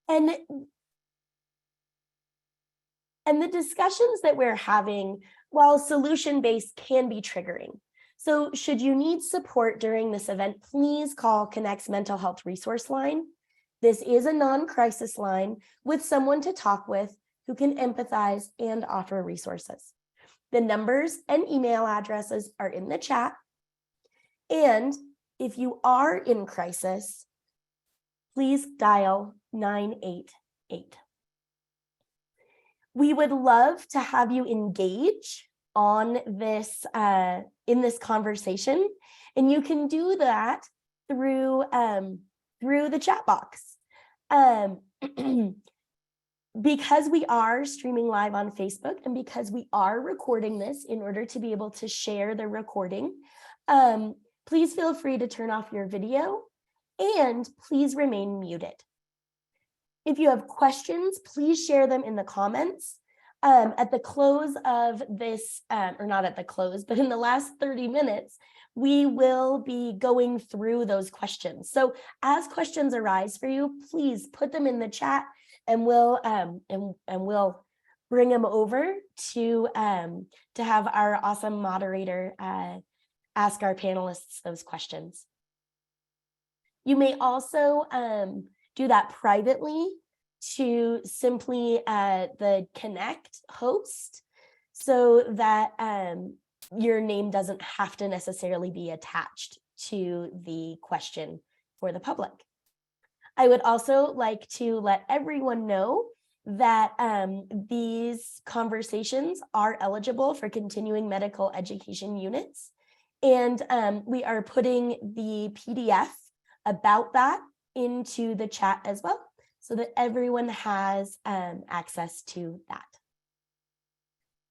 And the discussions that we're having, while solution-based, can be triggering. So should you need support during this event, please call Connect's mental health resource line. This is a non-crisis line with someone to talk with who can empathize and offer resources. The numbers and email addresses are in the chat. And if you are in crisis, please dial 988. We would love to have you engage on this in this conversation, and you can do that through the chat box. Because we are streaming live on Facebook and because we are recording this in order to be able to share the recording, please feel free to turn off your video and please remain muted. If you have questions, please share them in the comments. At the close of this, or not at the close, but in the last 30 minutes, we will be going through those questions. So as questions arise for you, please put them in the chat and we'll bring them over to have our awesome moderator ask our panelists those questions. You may also do that privately to simply the Connect host so that your name doesn't have to necessarily be attached to the question for the public. I would also like to let everyone know that these conversations are eligible for continuing medical education units. And we are putting the PDF about that into the chat as well, so that everyone has access to that.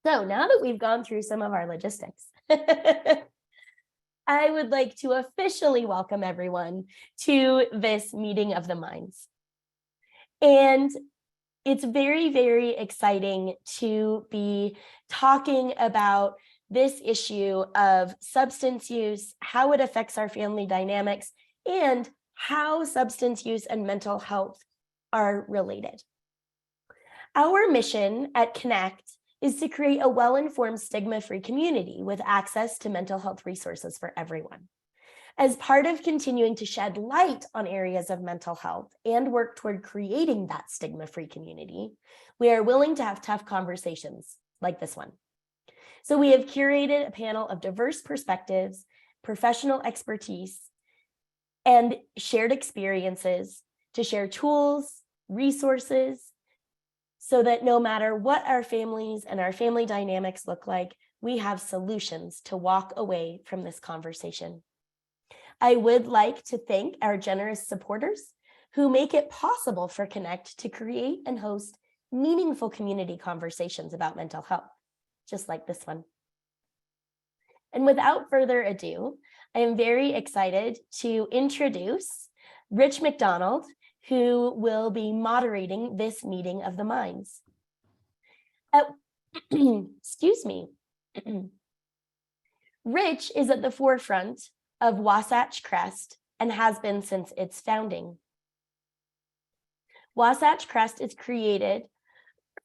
So now that we've gone through some of our logistics, I would like to officially welcome everyone to this meeting of the minds. And it's very, very exciting to be talking about this issue of substance use, how it affects our family dynamics, and how substance use and mental health are related. Our mission at Connect is to create a well-informed, stigma-free community with access to mental health resources for everyone. As part of continuing to shed light on areas of mental health and work toward creating that stigma-free community, we are willing to have tough conversations like this one. So we have curated a panel of diverse perspectives, professional expertise, and shared experiences to share tools, resources, so that no matter what our families and our family dynamics look like, we have solutions to walk away from this conversation. I would like to thank our generous supporters who make it possible for Connect to create and host meaningful community conversations about mental health, just like this one. And without further ado, I am very excited to introduce Rich McDonald, who will be moderating this meeting of the minds. Excuse me. Rich is at the forefront of Wasatch Crest and has been since its founding. Wasatch Crest is created,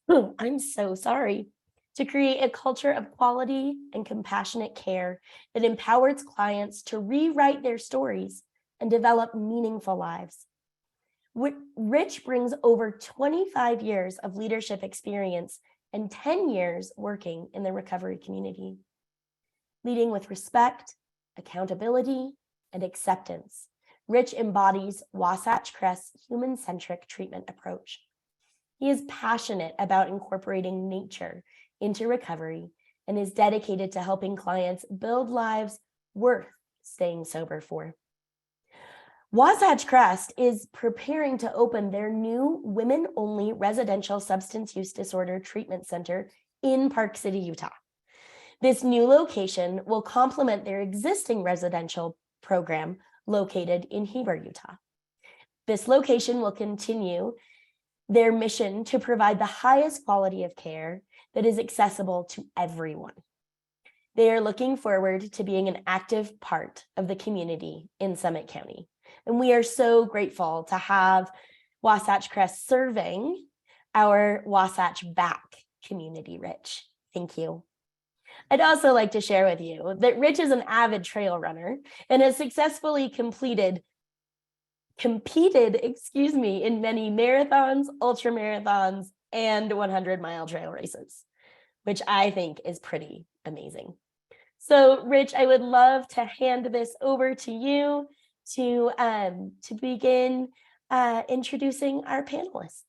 I'm so sorry, to create a culture of quality and compassionate care that empowers clients to rewrite their stories and develop meaningful lives. Rich brings over 25 years of leadership experience and 10 years working in the recovery community, leading with respect, accountability, and acceptance. Rich embodies Wasatch Crest's human-centric treatment approach. He is passionate about incorporating nature into recovery and is dedicated to helping clients build lives worth staying sober for. Wasatch Crest is preparing to open their new women-only residential substance use disorder treatment center in Park City, Utah. This new location will complement their existing residential program located in Heber, Utah. This location will continue their mission to provide the highest quality of care that is accessible to everyone. They are looking forward to being an active part of the community in Summit County. And we are so grateful to have Wasatch Crest serving our Wasatch Back community, Rich. Thank you. I'd also like to share with you that Rich is an avid trail runner and has successfully competed in many marathons, ultra marathons, and 100-mile trail races, which I think is pretty amazing. So, Rich, I would love to hand this over to you to begin introducing our panelists.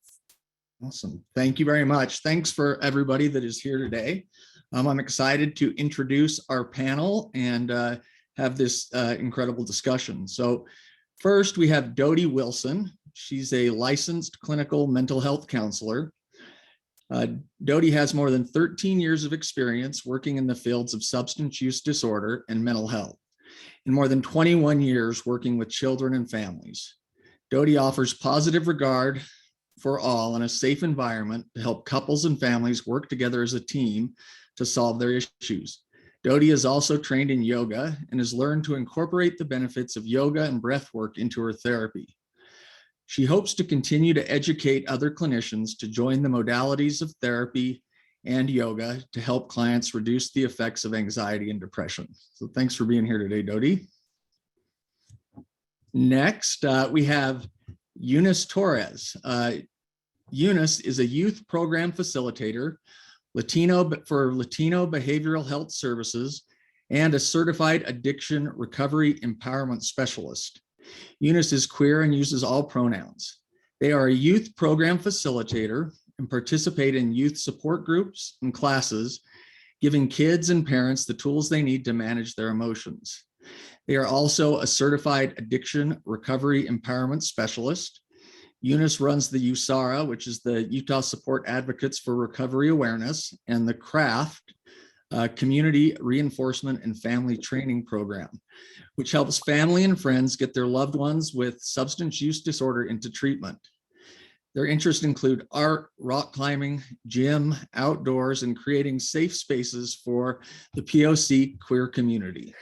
Awesome. Thank you very much. Thanks for everybody that is here today. I'm excited to introduce our panel and have this incredible discussion. So first, we have Dodie Wilson. She's a licensed clinical mental health counselor. Dodie has more than 13 years of experience working in the fields of substance use disorder and mental health, and more than 21 years working with children and families. Dodie offers positive regard for all in a safe environment to help couples and families work together as a team to solve their issues. Dodie is also trained in yoga and has learned to incorporate the benefits of yoga and breath work into her therapy. She hopes to continue to educate other clinicians to join the modalities of therapy and yoga to help clients reduce the effects of anxiety and depression. So thanks for being here today, Dodie. Next, we have Eunice Torres. Eunice is a youth program facilitator, for Latino Behavioral Health Services, and a certified addiction recovery empowerment specialist. Eunice is queer and uses all pronouns. They are a youth program facilitator and participate in youth support groups and classes, giving kids and parents the tools they need to manage their emotions. They are also a certified addiction recovery empowerment specialist. Eunice runs the USARA, which is the Utah Support Advocates for Recovery Awareness, and the CRAFT, Community Reinforcement and Family Training Program, which helps family and friends get their loved ones with substance use disorder into treatment. Their interests include art, rock climbing, gym, outdoors, and creating safe spaces for the POC queer community.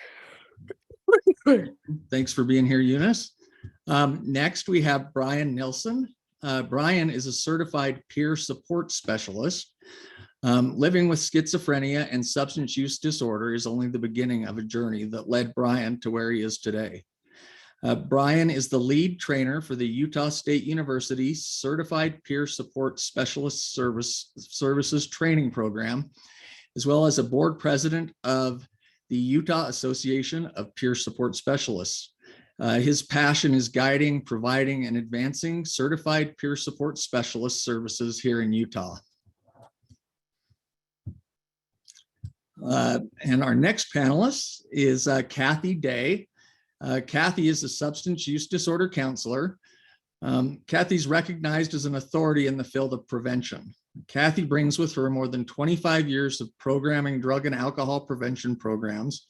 Thanks for being here, Eunice. Next, we have Brian Nilsson. Brian is a certified peer support specialist. Living with schizophrenia and substance use disorder is only the beginning of a journey that led Brian to where he is today. Brian is the lead trainer for the Utah State University Certified Peer Support Specialist Services Training Program, as well as a board president of the Utah Association of Peer Support Specialists. His passion is guiding, providing, and advancing certified peer support specialist services here in Utah. And our next panelist is Kathy Day. Kathy is a substance use disorder counselor. Kathy's recognized as an authority in the field of prevention. Kathy brings with her more than 25 years of programming drug and alcohol prevention programs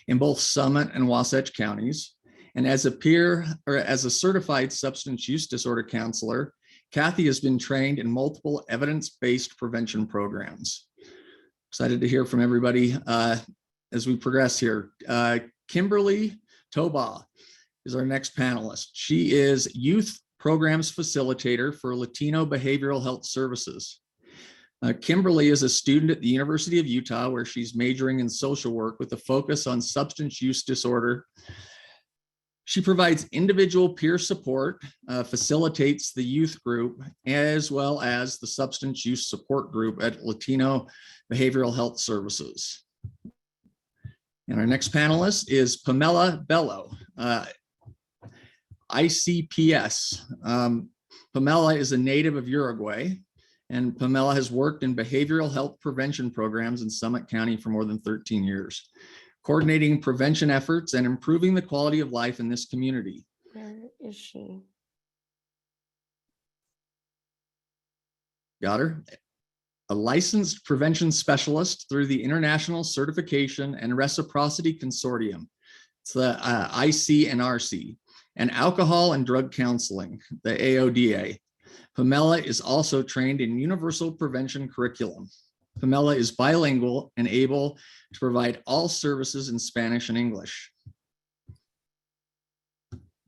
in both Summit and Wasatch counties. And as a certified substance use disorder counselor, Kathy has been trained in multiple evidence-based prevention programs. Excited to hear from everybody as we progress here. Kimberly Toba is our next panelist. She is youth programs facilitator for Latino Behavioral Health Services. Kimberly is a student at the University of Utah, where she's majoring in social work with a focus on substance use disorder. She provides individual peer support, facilitates the youth group, as well as the substance use support group at Latino Behavioral Health Services. And our next panelist is Pamela Bello, ICPS. Pamela is a native of Uruguay, and Pamela has worked in behavioral health prevention programs in Summit County for more than 13 years, coordinating prevention efforts and improving the quality of life in this community. Where is she? Got her. A licensed prevention specialist through the International Certification and Reciprocity Consortium. It's the ICNRC, and alcohol and drug counseling, the AODA. Pamela is also trained in universal prevention curriculum. Pamela is bilingual and able to provide all services in Spanish and English.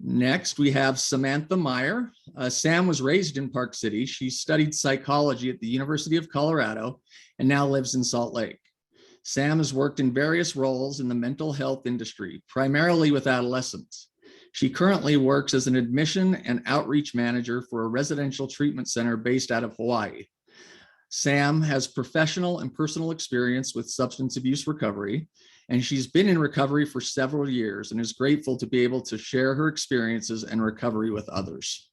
Next, we have Samantha Meyer. Sam was raised in Park City. She studied psychology at the University of Colorado and now lives in Salt Lake. Sam has worked in various roles in the mental health industry, primarily with adolescents. She currently works as an admission and outreach manager for a residential treatment center based out of Hawaii. Sam has professional and personal experience with substance abuse recovery, and she's been in recovery for several years and is grateful to be able to share her experiences and recovery with others.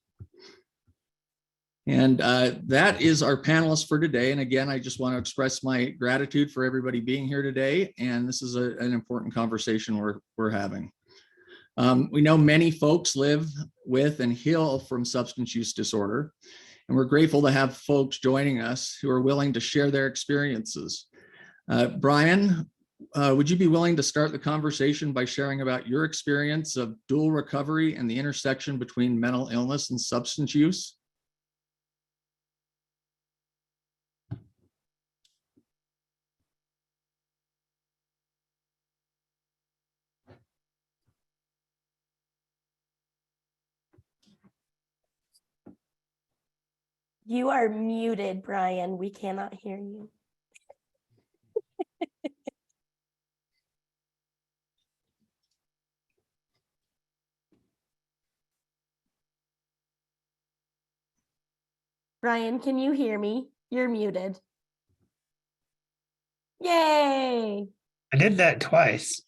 And that is our panelists for today. And again, I just want to express my gratitude for everybody being here today. And this is an important conversation we're having. We know many folks live with and heal from substance use disorder. And we're grateful to have folks joining us who are willing to share their experiences. Brian, would you be willing to start the conversation by sharing about your experience of dual recovery and the intersection between mental illness and substance use? You are muted, Brian. We cannot hear you. Brian, can you hear me? You're muted. Yay! I did that twice.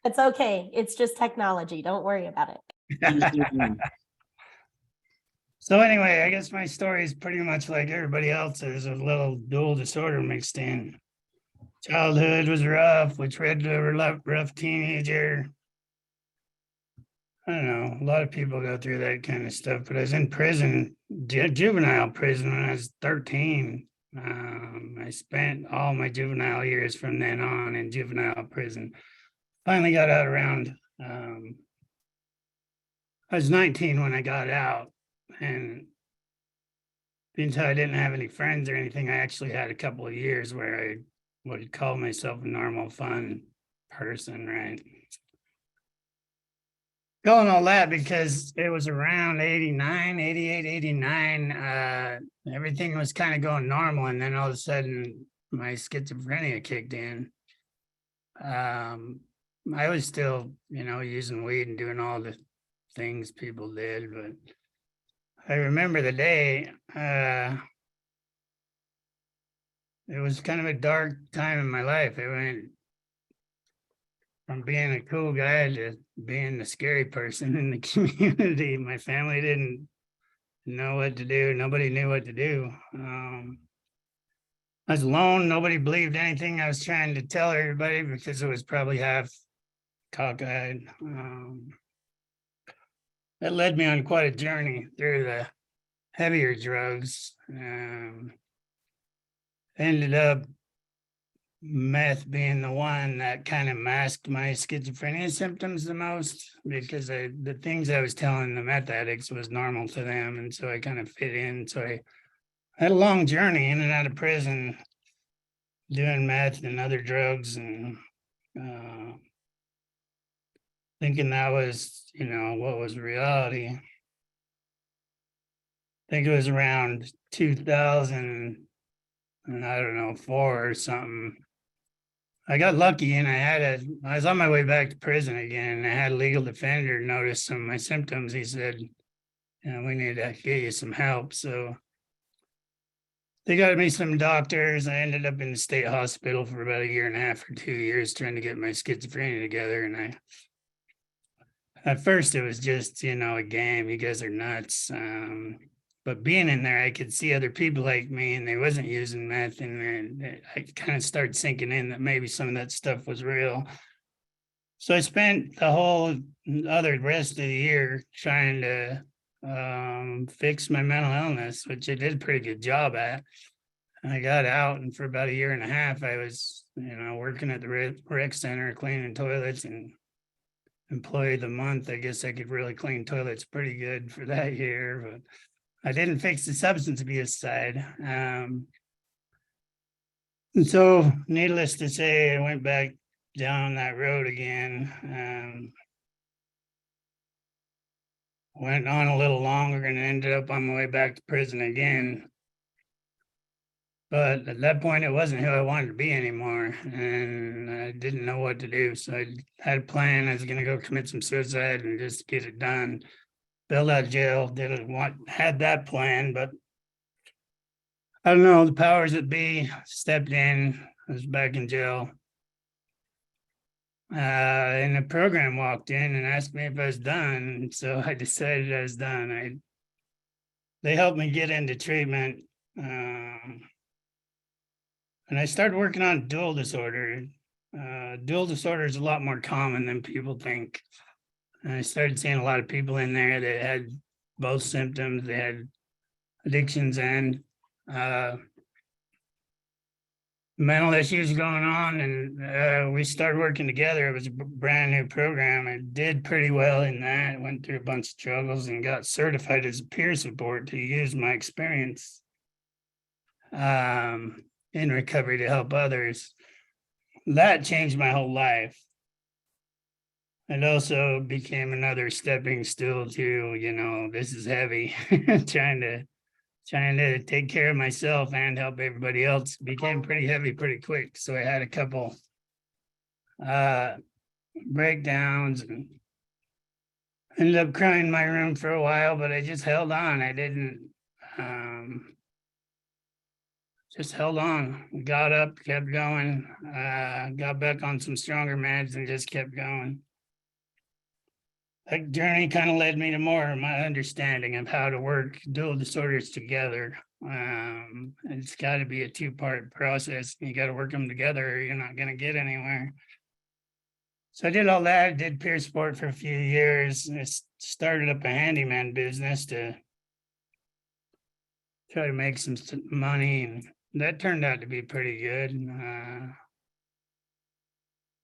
It's okay. It's just technology. Don't worry about it. So anyway, I guess my story is pretty much like everybody else's, a little dual disorder mixed in. Childhood was rough, which led to a rough teenager. I don't know, a lot of people go through that kind of stuff, but I was in prison, juvenile prison when I was 13. I spent all my juvenile years from then on in juvenile prison. Finally got out around, I was 19 when I got out, and until I didn't have any friends or anything, I actually had a couple of years where I would call myself a normal, fun person, right? Going all that because it was around 89, 88, 89. Everything was kind of going normal. And then all of a sudden, my schizophrenia kicked in. I was still, using weed and doing all the things people did. But I remember the day, it was kind of a dark time in my life. It went from being a cool guy to being the scary person in the community. My family didn't know what to do. Nobody knew what to do. I was alone. Nobody believed anything I was trying to tell everybody because it was probably half cockeyed. That led me on quite a journey through the heavier drugs. Ended up meth being the one that kind of masked my schizophrenia symptoms the most, because the things I was telling the meth addicts was normal to them. And so I kind of fit in. So I had a long journey in and out of prison, doing meth and other drugs, and thinking that was, what was reality. I think it was around 2000, and I don't know, 4 or something. I got lucky and I was on my way back to prison again, and I had a legal defender notice some of my symptoms. He said, we need to get you some help. So they got me some doctors. I ended up in the state hospital for about 1.5 or 2 years trying to get my schizophrenia together. And at first it was just, a game. You guys are nuts. But being in there, I could see other people like me, and they wasn't using meth, and I kind of started sinking in that maybe some of that stuff was real. So I spent the whole other rest of the year trying to fix my mental illness, which I did a pretty good job at. I got out, and for about 1.5 years, I was, working at the rec center, cleaning toilets, and employee of the month. I guess I could really clean toilets pretty good for that year, but I didn't fix the substance abuse side. And so needless to say, I went back down that road again. went on a little longer and ended up on my way back to prison again. But at that point, it wasn't who I wanted to be anymore, and I didn't know what to do. So I had a plan. I was going to go commit some suicide and just get it done. Bailed out of jail. Had that plan, but I don't know. The powers that be stepped in. I was back in jail. And the program walked in and asked me if I was done. So I decided I was done. They helped me get into treatment. And I started working on dual disorder. Dual disorder is a lot more common than people think. And I started seeing a lot of people in there that had both symptoms. They had addictions and mental issues going on. And we started working together. It was a brand new program. I did pretty well in that. Went through a bunch of struggles and got certified as a peer support to use my experience in recovery to help others. That changed my whole life. It also became another stepping stool to, this is heavy, trying to take care of myself and help everybody else. Became pretty heavy pretty quick. So I had a couple breakdowns and ended up crying in my room for a while, but I just held on. I didn't just held on, got up, kept going, got back on some stronger meds and just kept going. That journey kind of led me to more of my understanding of how to work dual disorders together. It's got to be a two-part process. You got to work them together or you're not going to get anywhere. So I did all that, did peer support for a few years. I started up a handyman business to try to make some money, and that turned out to be pretty good.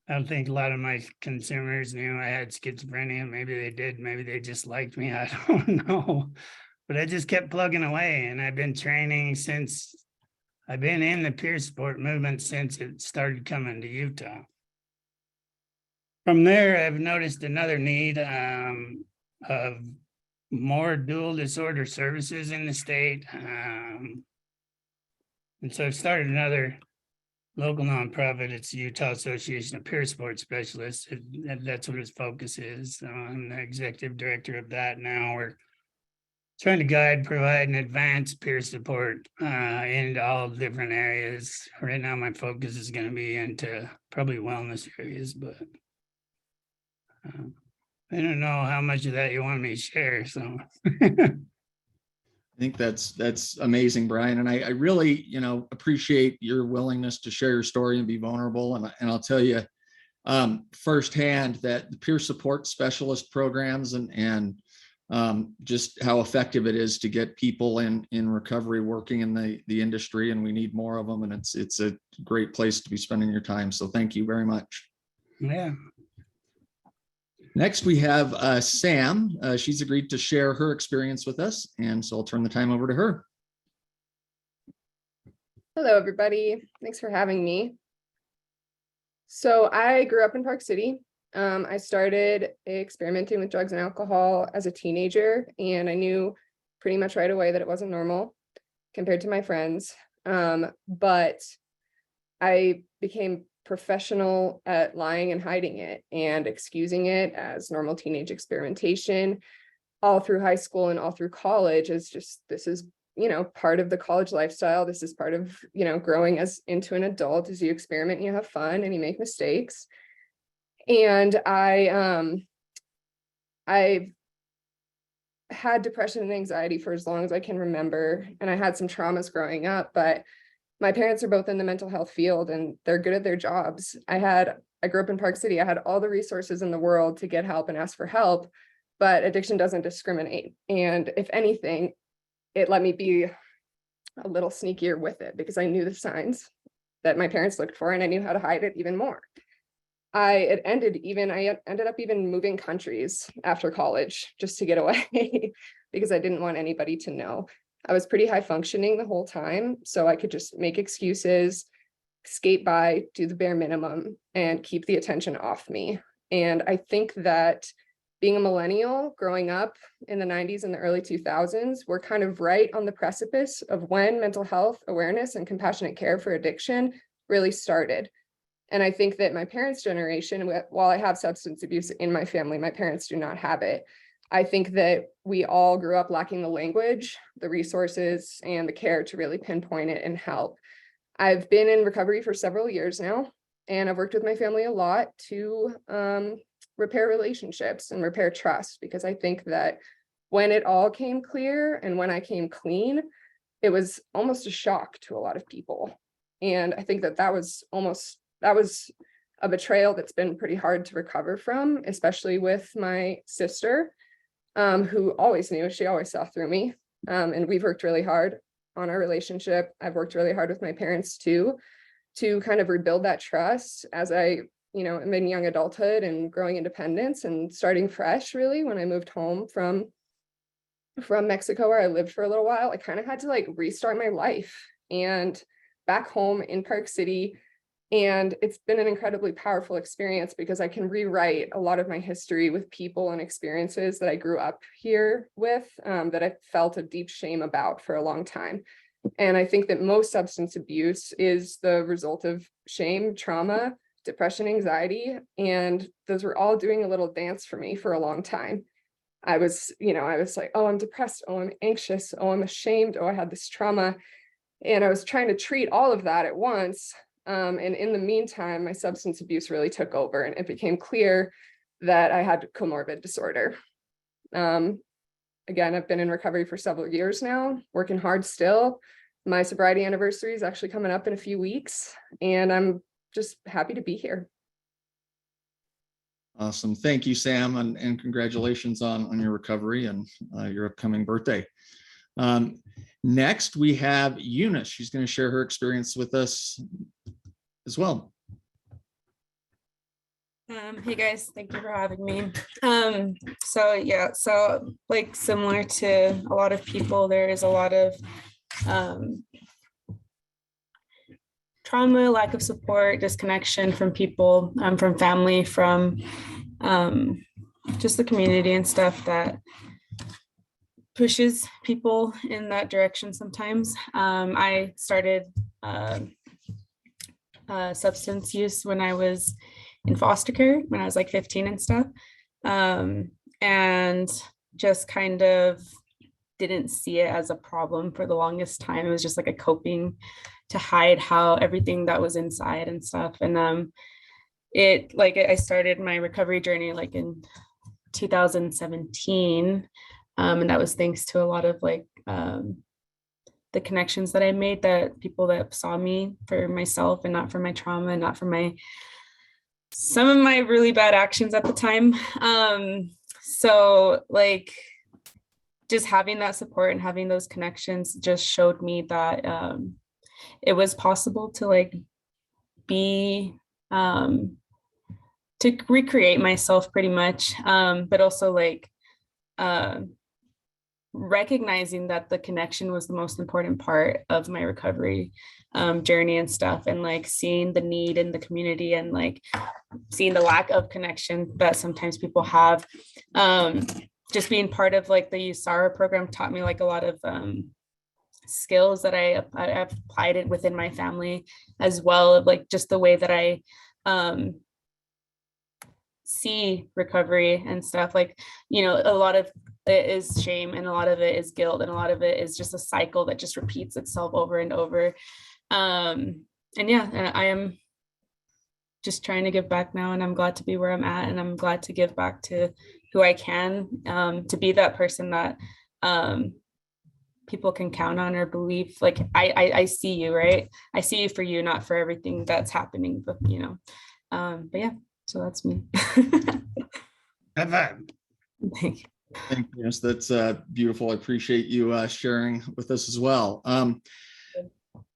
I don't think a lot of my consumers knew I had schizophrenia. Maybe they did. Maybe they just liked me. I don't know. But I just kept plugging away. And I've been training since I've been in the peer support movement since it started coming to Utah. From there, I've noticed another need of more dual disorder services in the state. And so I've started another local nonprofit. It's the Utah Association of Peer Support Specialists. That's what its focus is. I'm the executive director of that now. We're trying to guide, provide, and advance peer support into all different areas. Right now, my focus is going to be into probably wellness areas, but I don't know how much of that you want me to share. So I think that's amazing, Brian. And I really, appreciate your willingness to share your story and be vulnerable. And I'll tell you firsthand that the peer support specialist programs and just how effective it is to get people in recovery working in the industry, and we need more of them. And it's a great place to be spending your time. So thank you very much. Yeah. Next, we have Sam. She's agreed to share her experience with us, and so I'll turn the time over to her. Hello, everybody. Thanks for having me. So I grew up in Park City. I started experimenting with drugs and alcohol as a teenager, and I knew pretty much right away that it wasn't normal compared to my friends. But I became professional at lying and hiding it and excusing it as normal teenage experimentation all through high school and all through college. Is just, this is, part of the college lifestyle. This is part of, growing as into an adult, as you experiment and you have fun and you make mistakes. And I've had depression and anxiety for as long as I can remember. And I had some traumas growing up, but my parents are both in the mental health field and they're good at their jobs. I grew up in Park City. I had all the resources in the world to get help and ask for help, but addiction doesn't discriminate. And if anything, it let me be a little sneakier with it because I knew the signs that my parents looked for and I knew how to hide it even more. I ended up even moving countries after college just to get away because I didn't want anybody to know. I was pretty high functioning the whole time, so I could just make excuses, skate by, do the bare minimum, and keep the attention off me. And I think that being a millennial growing up in the 90s and the early 2000s, we're kind of right on the precipice of when mental health awareness and compassionate care for addiction really started. And I think that my parents' generation, while I have substance abuse in my family, my parents do not have it. I think that we all grew up lacking the language, the resources, and the care to really pinpoint it and help. I've been in recovery for several years now, and I've worked with my family a lot to repair relationships and repair trust, because I think that when it all came clear and when I came clean, it was almost a shock to a lot of people. And I think that that was a betrayal that's been pretty hard to recover from, especially with my sister, who always knew, she always saw through me. And we've worked really hard on our relationship. I've worked really hard with my parents too, to kind of rebuild that trust as I, am in young adulthood and growing independence and starting fresh. Really, when I moved home from Mexico, where I lived for a little while, I kind of had to like restart my life and back home in Park City. And it's been an incredibly powerful experience because I can rewrite a lot of my history with people and experiences that I grew up here with, that I felt a deep shame about for a long time. And I think that most substance abuse is the result of shame, trauma, depression, anxiety, and those were all doing a little dance for me for a long time. I was like, oh, I'm depressed. Oh, I'm anxious. Oh, I'm ashamed. Oh, I had this trauma. And I was trying to treat all of that at once. And in the meantime, my substance abuse really took over, and it became clear that I had comorbid disorder. Again, I've been in recovery for several years now, working hard still. My sobriety anniversary is actually coming up in a few weeks, and I'm just happy to be here. Awesome. Thank you, Sam, and congratulations on your recovery and your upcoming birthday. Next, we have Eunice. She's going to share her experience with us as well. Hey guys, thank you for having me. So like similar to a lot of people, there is a lot of trauma, lack of support, disconnection from people, from family, from just the community and stuff that pushes people in that direction sometimes. I started substance use when I was in foster care, when I was like 15 and stuff, and just kind of didn't see it as a problem for the longest time. It was just like a coping to hide how everything that was inside and stuff. And I started my recovery journey like in 2017, and that was thanks to a lot of like the connections that I made, that people that saw me for myself and not for my trauma and not for some of my really bad actions at the time. So like just having that support and having those connections just showed me that it was possible to like be to recreate myself pretty much, but also like recognizing that the connection was the most important part of my recovery journey and stuff, and like seeing the need in the community and like seeing the lack of connection that sometimes people have. Just being part of like the USARA program taught me like a lot of skills that I applied it within my family as well, of like just the way that I see recovery and stuff. Like, a lot of it is shame and a lot of it is guilt and a lot of it is just a cycle that just repeats itself over and over. And I am just trying to give back now, and I'm glad to be where I'm at, and I'm glad to give back to who I can, to be that person that people can count on or believe. Like I see you, right? I see you for you, not for everything that's happening, but yeah, so that's me. Have Thank you. Thank you. Yes, that's beautiful. I appreciate you sharing with us as well.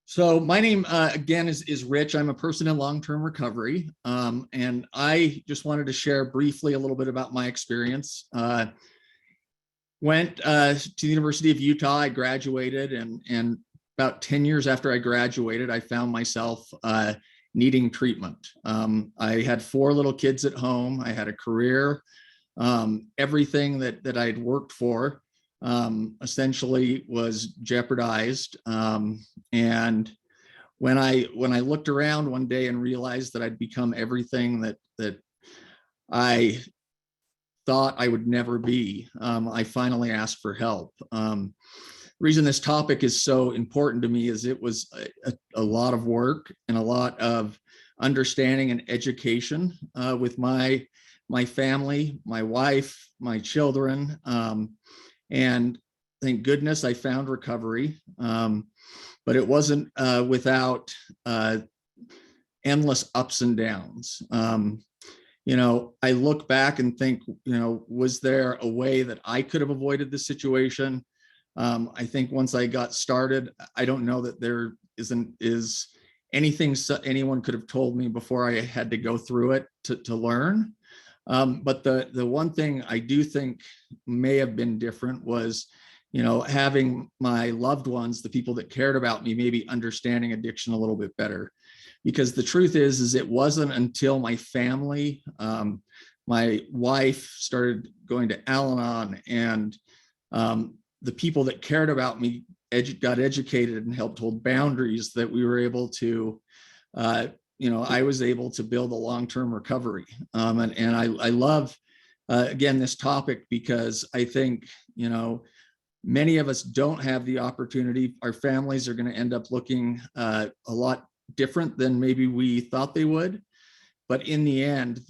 So my name again is Rich. I'm a person in long-term recovery, and I just wanted to share briefly a little bit about my experience. Went to the University of Utah. I graduated, and about 10 years after I graduated, I found myself needing treatment. I had 4 little kids at home. I had a career. Everything that I'd worked for essentially was jeopardized. And when I looked around one day and realized that I'd become everything that I thought I would never be, I finally asked for help. The reason this topic is so important to me is it was a lot of work and a lot of understanding and education with my family, my wife, my children. And thank goodness I found recovery. But it wasn't without endless ups and downs. I look back and think, was there a way that I could have avoided this situation? I think once I got started, I don't know that there is anything anyone could have told me before I had to go through it to learn. But the one thing I do think may have been different was, having my loved ones, the people that cared about me, maybe understanding addiction a little bit better. Because the truth is it wasn't until my family, my wife started going to Al-Anon, and the people that cared about me got educated and helped hold boundaries, that we were able to, I was able to build a long-term recovery. And I love, again, this topic, because I think, many of us don't have the opportunity. Our families are going to end up looking a lot different than maybe we thought they would. But in the end,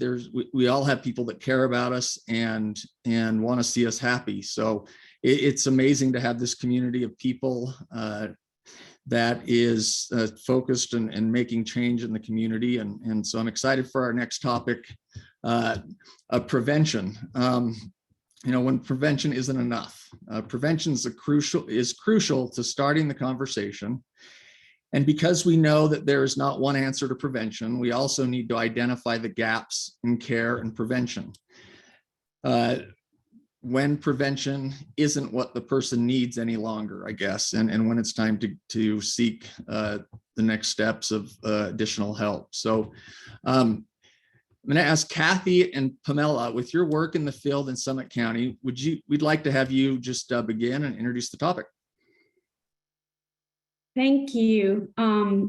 we all have people that care about us and want to see us happy. So it's amazing to have this community of people that is focused and making change in the community. And so I'm excited for our next topic, of prevention. When prevention isn't enough, prevention is crucial to starting the conversation. And because we know that there is not one answer to prevention, we also need to identify the gaps in care and prevention. When prevention isn't what the person needs any longer, I guess, and when it's time to seek the next steps of additional help. So I'm going to ask Kathy and Pamela, with your work in the field in Summit County, we'd like to have you just begin and introduce the topic. Thank you.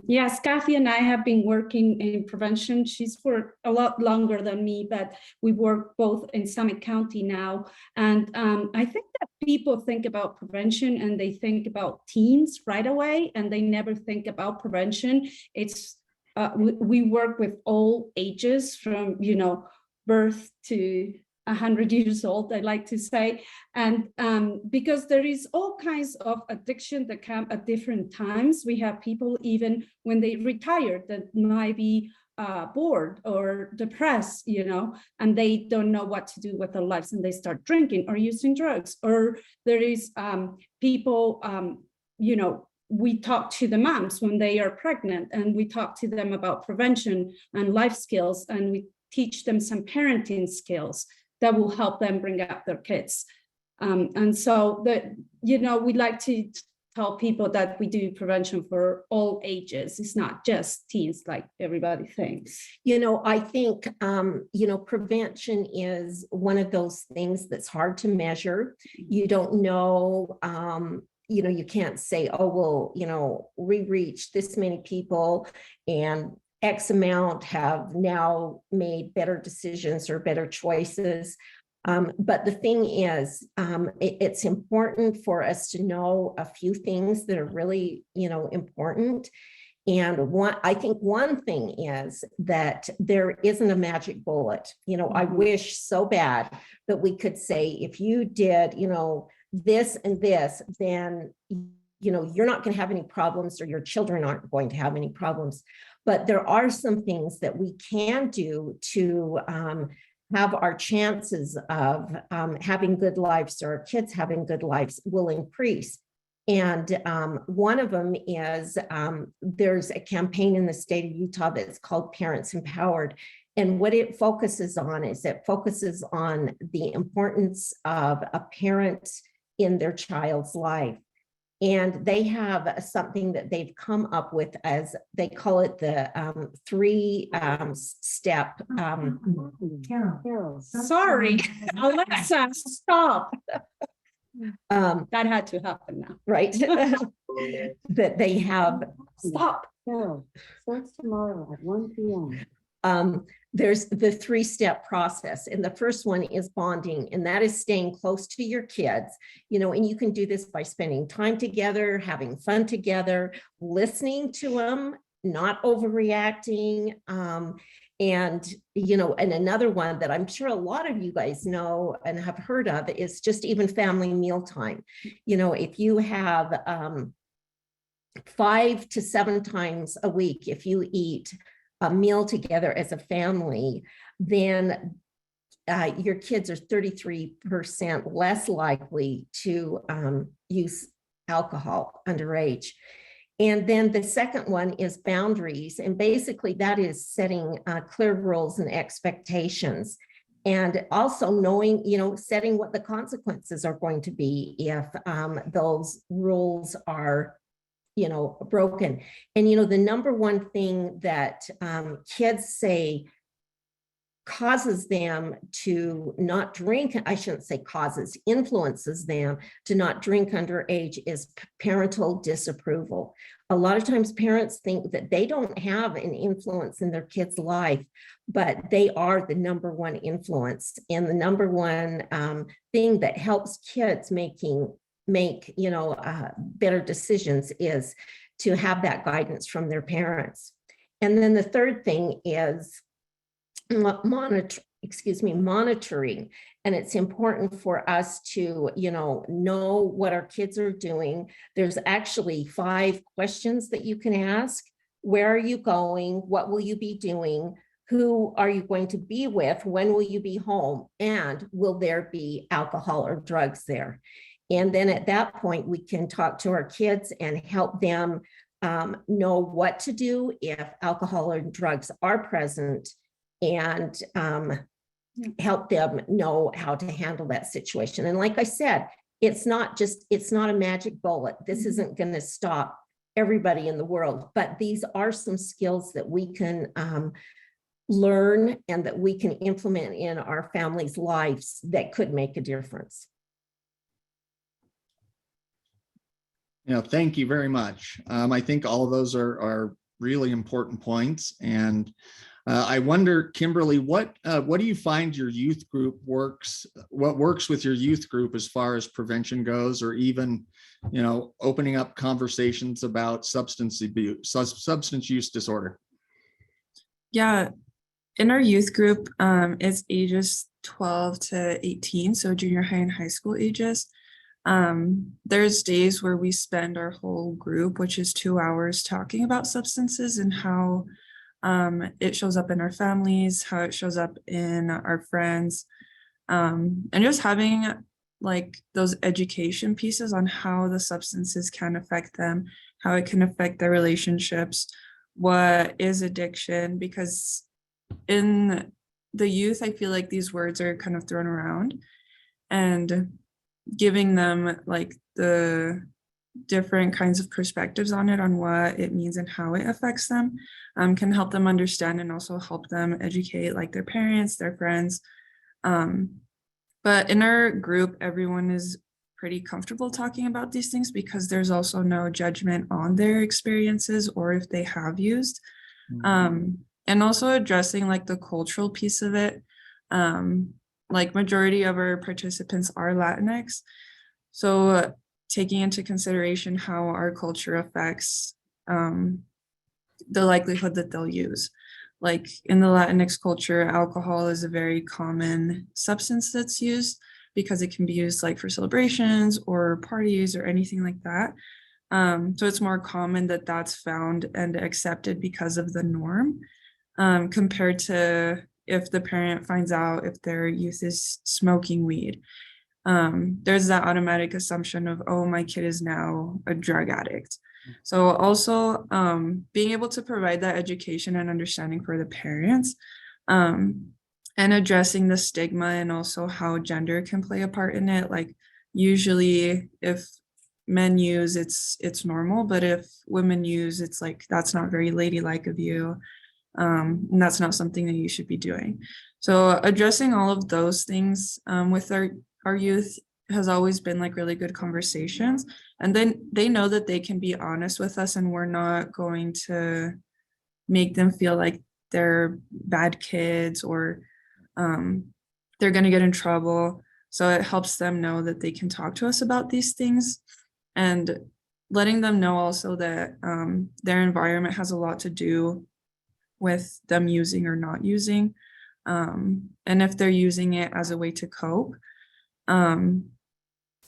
Yes, Kathy and I have been working in prevention. She's worked a lot longer than me, but we work both in Summit County now. And I think that people think about prevention and they think about teens right away, and they never think about prevention. It's we work with all ages, from birth to 100 years old, I like to say. And because there is all kinds of addiction that come at different times. We have people even when they retire that might be bored or depressed, and they don't know what to do with their lives, and they start drinking or using drugs. Or there is people, we talk to the moms when they are pregnant, and we talk to them about prevention and life skills, and we teach them some parenting skills that will help them bring up their kids. And so we like to tell people that we do prevention for all ages. It's not just teens like everybody thinks. I think, prevention is one of those things that's hard to measure. You don't know, you can't say, oh, well, we reached this many people and X amount have now made better decisions or better choices. But the thing is, it's important for us to know a few things that are really, important. And I think one thing is that there isn't a magic bullet. I wish so bad that we could say, if you did, this and this, then, you're not going to have any problems, or your children aren't going to have any problems. But there are some things that we can do to have our chances of having good lives, or our kids having good lives, will increase. And one of them is there's a campaign in the state of Utah that's called Parents Empowered. And what it focuses on is it focuses on the importance of a parent in their child's life. And they have something that they've come up with, as they call it, the 3-step. Sorry, Alexa, stop. Um, That had to happen now. right? That they have. Stop. Starts tomorrow at 1 p.m. There's the 3-step process. And the first one is bonding, and that is staying close to your kids, and you can do this by spending time together, having fun together, listening to them, not overreacting. And another one that I'm sure a lot of you guys know and have heard of is just even family mealtime. If you have 5 to 7 times a week, if you eat a meal together as a family, then your kids are 33% less likely to use alcohol underage. And then the second one is boundaries. And basically that is setting clear rules and expectations. And also knowing, setting what the consequences are going to be if those rules are broken. And, the number one thing that kids say causes them to not drink, I shouldn't say causes, influences them to not drink underage is parental disapproval. A lot of times parents think that they don't have an influence in their kid's life, but they are the number one influence and the number one thing that helps kids make better decisions is to have that guidance from their parents. And then the third thing is monitoring. And it's important for us to, know what our kids are doing. There's actually 5 questions that you can ask. Where are you going? What will you be doing? Who are you going to be with? When will you be home? And will there be alcohol or drugs there? And then at that point, we can talk to our kids and help them know what to do if alcohol or drugs are present, and help them know how to handle that situation. And like I said, it's not a magic bullet. This isn't going to stop everybody in the world, but these are some skills that we can learn and that we can implement in our families' lives that could make a difference. Thank you very much. I think all of those are really important points. And I wonder, Kimberly, what do you find your youth group works with your youth group as far as prevention goes, or even, opening up conversations about substance use disorder? Yeah, in our youth group, it's ages 12 to 18, so junior high and high school ages. There's days where we spend our whole group, which is 2 hours, talking about substances and how it shows up in our families, how it shows up in our friends, and just having like those education pieces on how the substances can affect them, how it can affect their relationships, what is addiction, because in the youth, I feel like these words are kind of thrown around, and giving them like the different kinds of perspectives on it, on what it means and how it affects them, can help them understand and also help them educate like their parents, their friends. But in our group, everyone is pretty comfortable talking about these things because there's also no judgment on their experiences or if they have used. And also addressing like the cultural piece of it. Like majority of our participants are Latinx. So taking into consideration how our culture affects the likelihood that they'll use. Like in the Latinx culture, alcohol is a very common substance that's used because it can be used like for celebrations or parties or anything like that. So it's more common that that's found and accepted because of the norm, compared to if the parent finds out if their youth is smoking weed. There's that automatic assumption of, oh, my kid is now a drug addict. So also being able to provide that education and understanding for the parents, and addressing the stigma and also how gender can play a part in it. Like usually if men use, it's normal, but if women use, it's like, that's not very ladylike of you. And that's not something that you should be doing. So addressing all of those things with our youth has always been like really good conversations. And then they know that they can be honest with us and we're not going to make them feel like they're bad kids or they're going to get in trouble. So it helps them know that they can talk to us about these things, and letting them know also that their environment has a lot to do with them using or not using, and if they're using it as a way to cope. And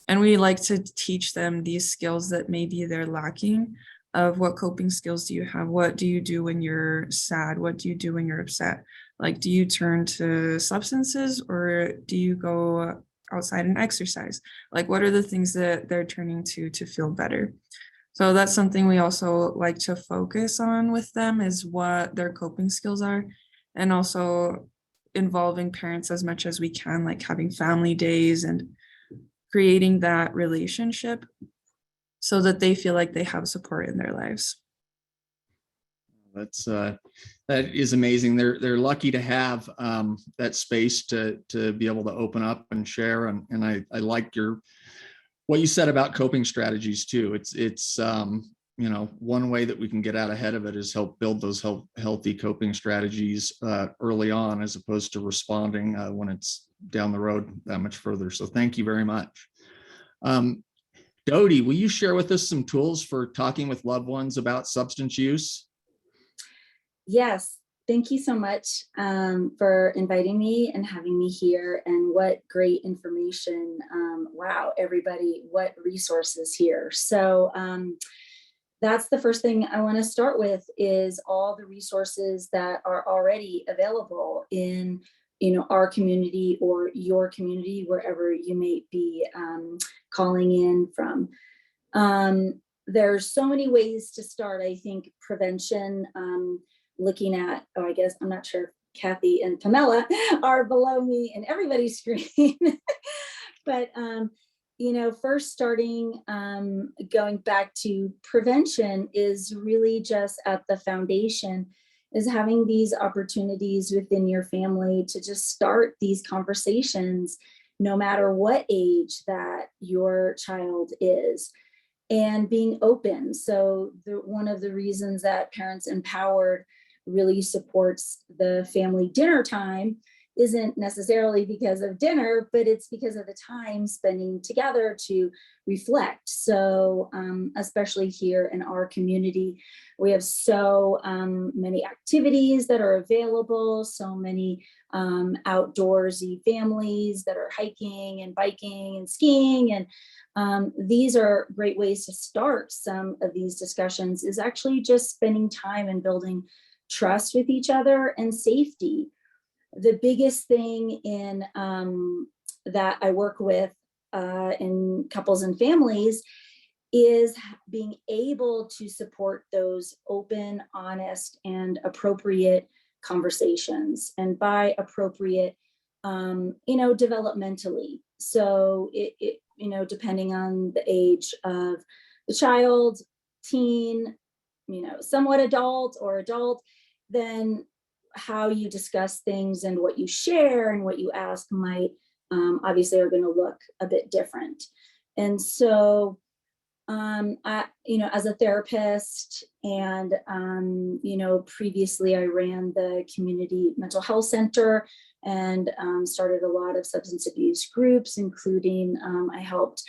we like to teach them these skills that maybe they're lacking, of what coping skills do you have? What do you do when you're sad? What do you do when you're upset? Like, do you turn to substances or do you go outside and exercise? Like, what are the things that they're turning to feel better? So that's something we also like to focus on with them, is what their coping skills are, and also involving parents as much as we can, like having family days and creating that relationship so that they feel like they have support in their lives. That is amazing. They're lucky to have that space to be able to open up and share. And I like what you said about coping strategies too. It's one way that we can get out ahead of it is help build those healthy coping strategies early on, as opposed to responding when it's down the road that much further. So thank you very much. Dodie, will you share with us some tools for talking with loved ones about substance use? Yes, thank you so much for inviting me and having me here, and what great information. Wow, everybody, what resources here. So that's the first thing I want to start with, is all the resources that are already available in our community or your community, wherever you may be calling in from. There's so many ways to start. I think prevention, looking at, I guess, I'm not sure if Kathy and Pamela are below me in everybody's screen, but first starting, going back to prevention is really just at the foundation, is having these opportunities within your family to just start these conversations, no matter what age that your child is, and being open. So one of the reasons that Parents Empowered really supports the family dinner time isn't necessarily because of dinner, but it's because of the time spending together to reflect. So especially here in our community, we have so many activities that are available, so many outdoorsy families that are hiking and biking and skiing. And these are great ways to start some of these discussions, is actually just spending time and building trust with each other and safety. The biggest thing in that I work with in couples and families is being able to support those open, honest, and appropriate conversations. And by appropriate, developmentally. So it depending on the age of the child, teen, somewhat adult or adult, then how you discuss things and what you share and what you ask might obviously are going to look a bit different. And so as a therapist and previously I ran the community mental health center and started a lot of substance abuse groups, including I helped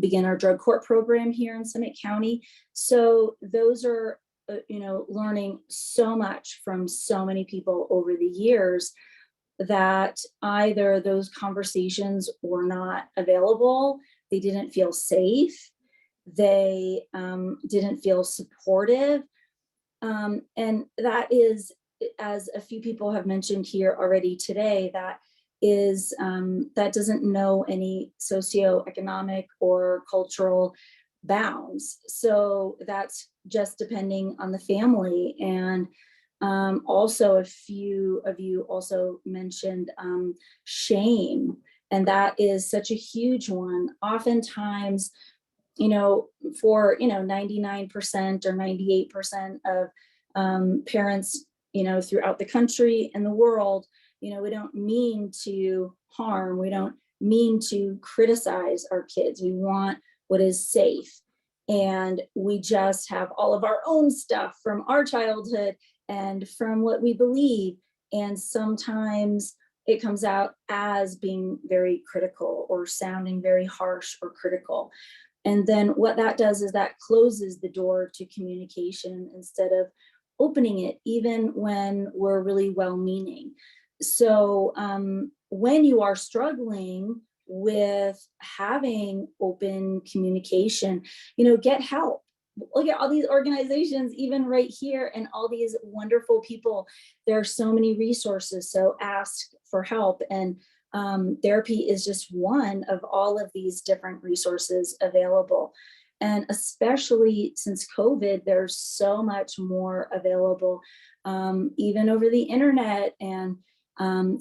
begin our drug court program here in Summit County. So those are learning so much from so many people over the years, that either those conversations were not available, they didn't feel safe, they didn't feel supportive. And that is, as a few people have mentioned here already today, that is that doesn't know any socioeconomic or cultural bounds. So that's just depending on the family. And also a few of you also mentioned shame, and that is such a huge one. Oftentimes for, 99% or 98% of parents, throughout the country and the world, we don't mean to harm. We don't mean to criticize our kids. We want what is safe. And we just have all of our own stuff from our childhood and from what we believe. And sometimes it comes out as being very critical or sounding very harsh or critical. And then what that does is that closes the door to communication instead of opening it, even when we're really well-meaning. So when you are struggling with having open communication, get help. Look at all these organizations, even right here, and all these wonderful people. There are so many resources, so ask for help. And therapy is just one of all of these different resources available. And especially since COVID, there's so much more available, even over the internet, and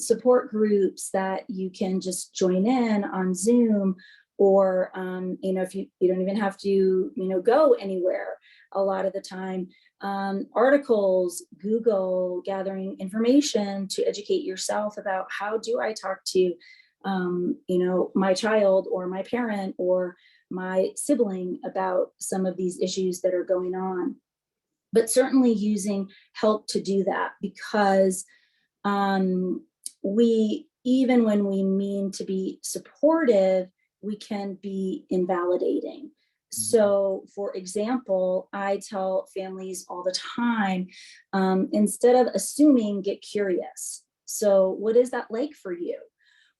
support groups that you can just join in on Zoom, or if you don't even have to go anywhere a lot of the time. Articles, Google, gathering information to educate yourself about how do I talk to my child or my parent or my sibling about some of these issues that are going on. But certainly using help to do that, because even when we mean to be supportive, we can be invalidating. So, for example, I tell families all the time, instead of assuming, get curious. So what is that like for you?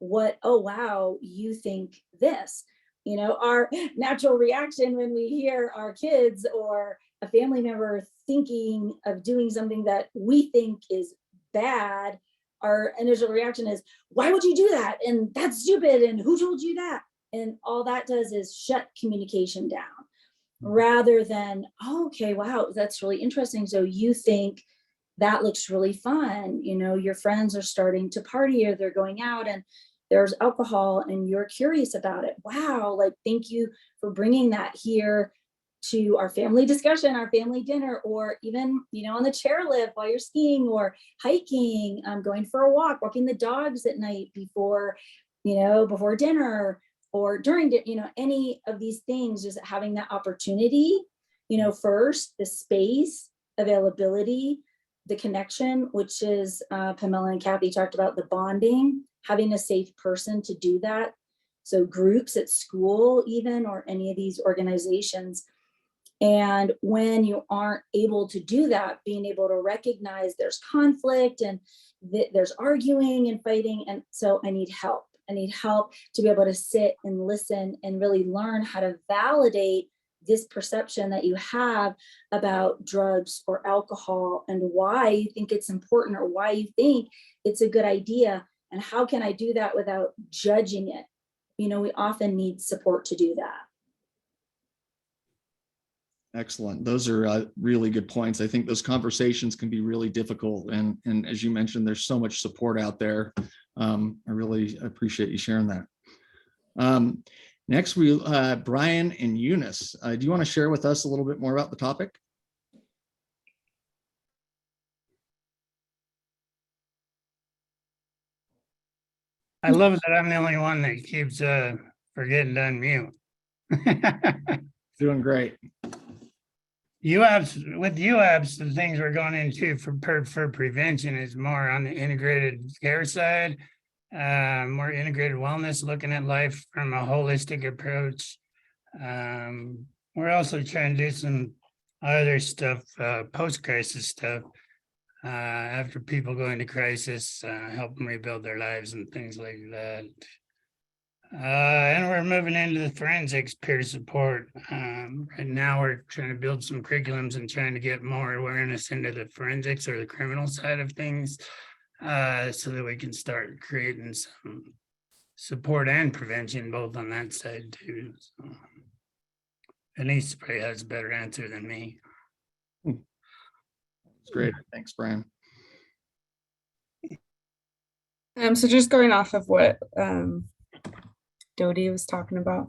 Oh, wow, you think this. Our natural reaction when we hear our kids or a family member thinking of doing something that we think is bad, our initial reaction is, why would you do that? And that's stupid. And who told you that? And all that does is shut communication down, rather than, oh, okay, wow, that's really interesting. So you think that looks really fun. Your friends are starting to party, or they're going out and there's alcohol, and you're curious about it. Wow, thank you for bringing that here to our family discussion, our family dinner, or even, on the chairlift while you're skiing or hiking, going for a walk, walking the dogs at night before dinner, or during, any of these things, just having that opportunity, first, the space, availability, the connection, which is Pamela and Kathy talked about, the bonding, having a safe person to do that. So groups at school even, or any of these organizations. And when you aren't able to do that, being able to recognize there's conflict and there's arguing and fighting. And so I need help. I need help to be able to sit and listen and really learn how to validate this perception that you have about drugs or alcohol, and why you think it's important, or why you think it's a good idea. And how can I do that without judging it? We often need support to do that. Excellent. Those are really good points. I think those conversations can be really difficult. And as you mentioned, there's so much support out there. I really appreciate you sharing that. Next, Brian and Eunice. Do you want to share with us a little bit more about the topic? I love that I'm the only one that keeps forgetting to unmute. Doing great. UAPS, the things we're going into for prevention is more on the integrated care side, more integrated wellness, looking at life from a holistic approach. We're also trying to do some other stuff, post-crisis stuff, after people go into crisis, help them rebuild their lives and things like that. And we're moving into the forensics peer support. Right now we're trying to build some curriculums and trying to get more awareness into the forensics or the criminal side of things, so that we can start creating some support and prevention both on that side too. So, Denise probably has a better answer than me. That's great. Thanks, Brian. So just going off of what Dodie was talking about,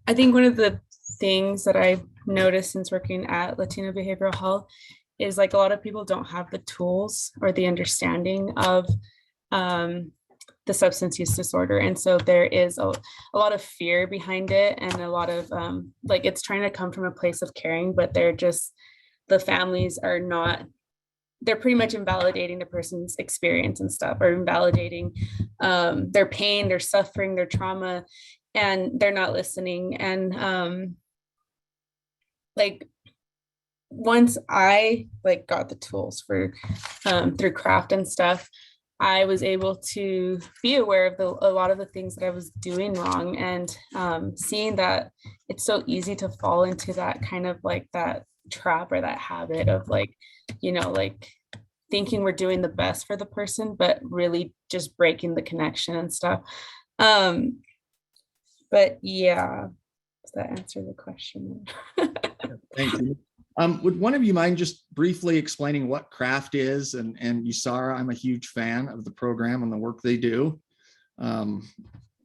I think one of the things that I've noticed since working at Latino Behavioral Health is like a lot of people don't have the tools or the understanding of the substance use disorder. And so there is a lot of fear behind it, and a lot of like it's trying to come from a place of caring, but the families are not, they're pretty much invalidating the person's experience and stuff, or invalidating their pain, their suffering, their trauma, and they're not listening. And like once I like got the tools for through craft and stuff, I was able to be aware of a lot of the things that I was doing wrong, and seeing that it's so easy to fall into that kind of like that trap or that habit of like, like thinking we're doing the best for the person, but really just breaking the connection and stuff. But yeah, does that answer the question? Thank you. Would one of you mind just briefly explaining what craft is? And USARA, I'm a huge fan of the program and the work they do. And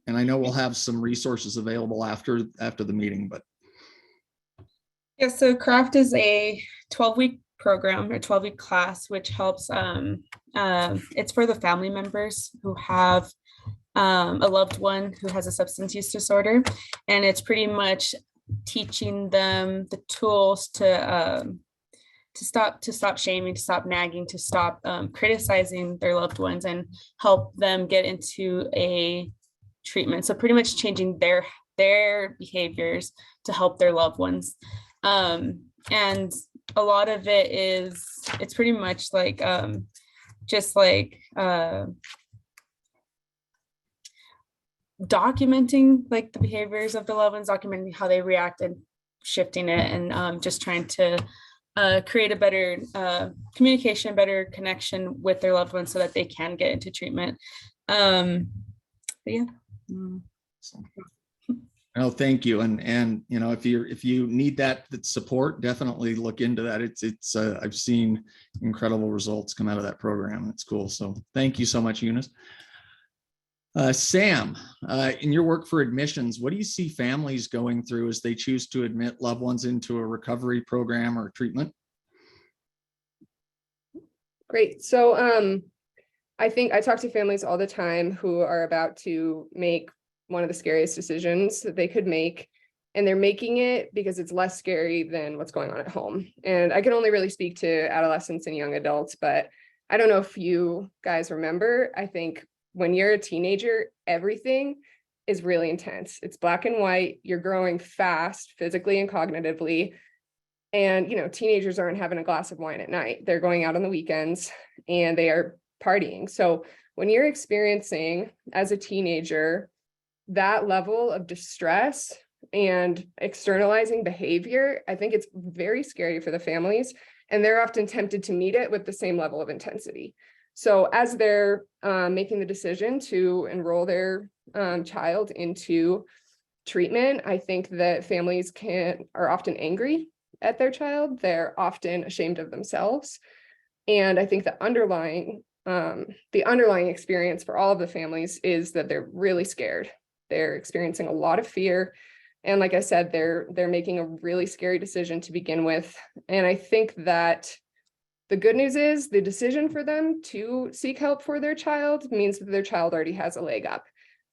I know we'll have some resources available after the meeting, but. Yeah, so craft is a 12-week program or 12-week class, which helps, it's for the family members who have a loved one who has a substance use disorder. And it's pretty much teaching them the tools to stop shaming, to stop nagging, to stop criticizing their loved ones, and help them get into a treatment. So pretty much changing their behaviors to help their loved ones. And a lot of it is, it's pretty much like just like documenting like the behaviors of the loved ones, documenting how they react and shifting it, and just trying to create a better communication, better connection with their loved ones so that they can get into treatment. But yeah. Oh, thank you. And if you need that support, definitely look into that. It's I've seen incredible results come out of that program. It's cool. So thank you so much, Eunice. Sam, in your work for admissions, what do you see families going through as they choose to admit loved ones into a recovery program or treatment? Great. So I think I talk to families all the time who are about to make one of the scariest decisions that they could make, and they're making it because it's less scary than what's going on at home. And I can only really speak to adolescents and young adults, but I don't know if you guys remember, I think when you're a teenager, everything is really intense. It's black and white. You're growing fast, physically and cognitively. And, teenagers aren't having a glass of wine at night. They're going out on the weekends and they are partying. So when you're experiencing as a teenager that level of distress and externalizing behavior, I think it's very scary for the families, and they're often tempted to meet it with the same level of intensity. So as they're making the decision to enroll their child into treatment, I think that families are often angry at their child. They're often ashamed of themselves. And I think the underlying experience for all of the families is that they're really scared. They're experiencing a lot of fear. And like I said, they're making a really scary decision to begin with. And I think that the good news is the decision for them to seek help for their child means that their child already has a leg up.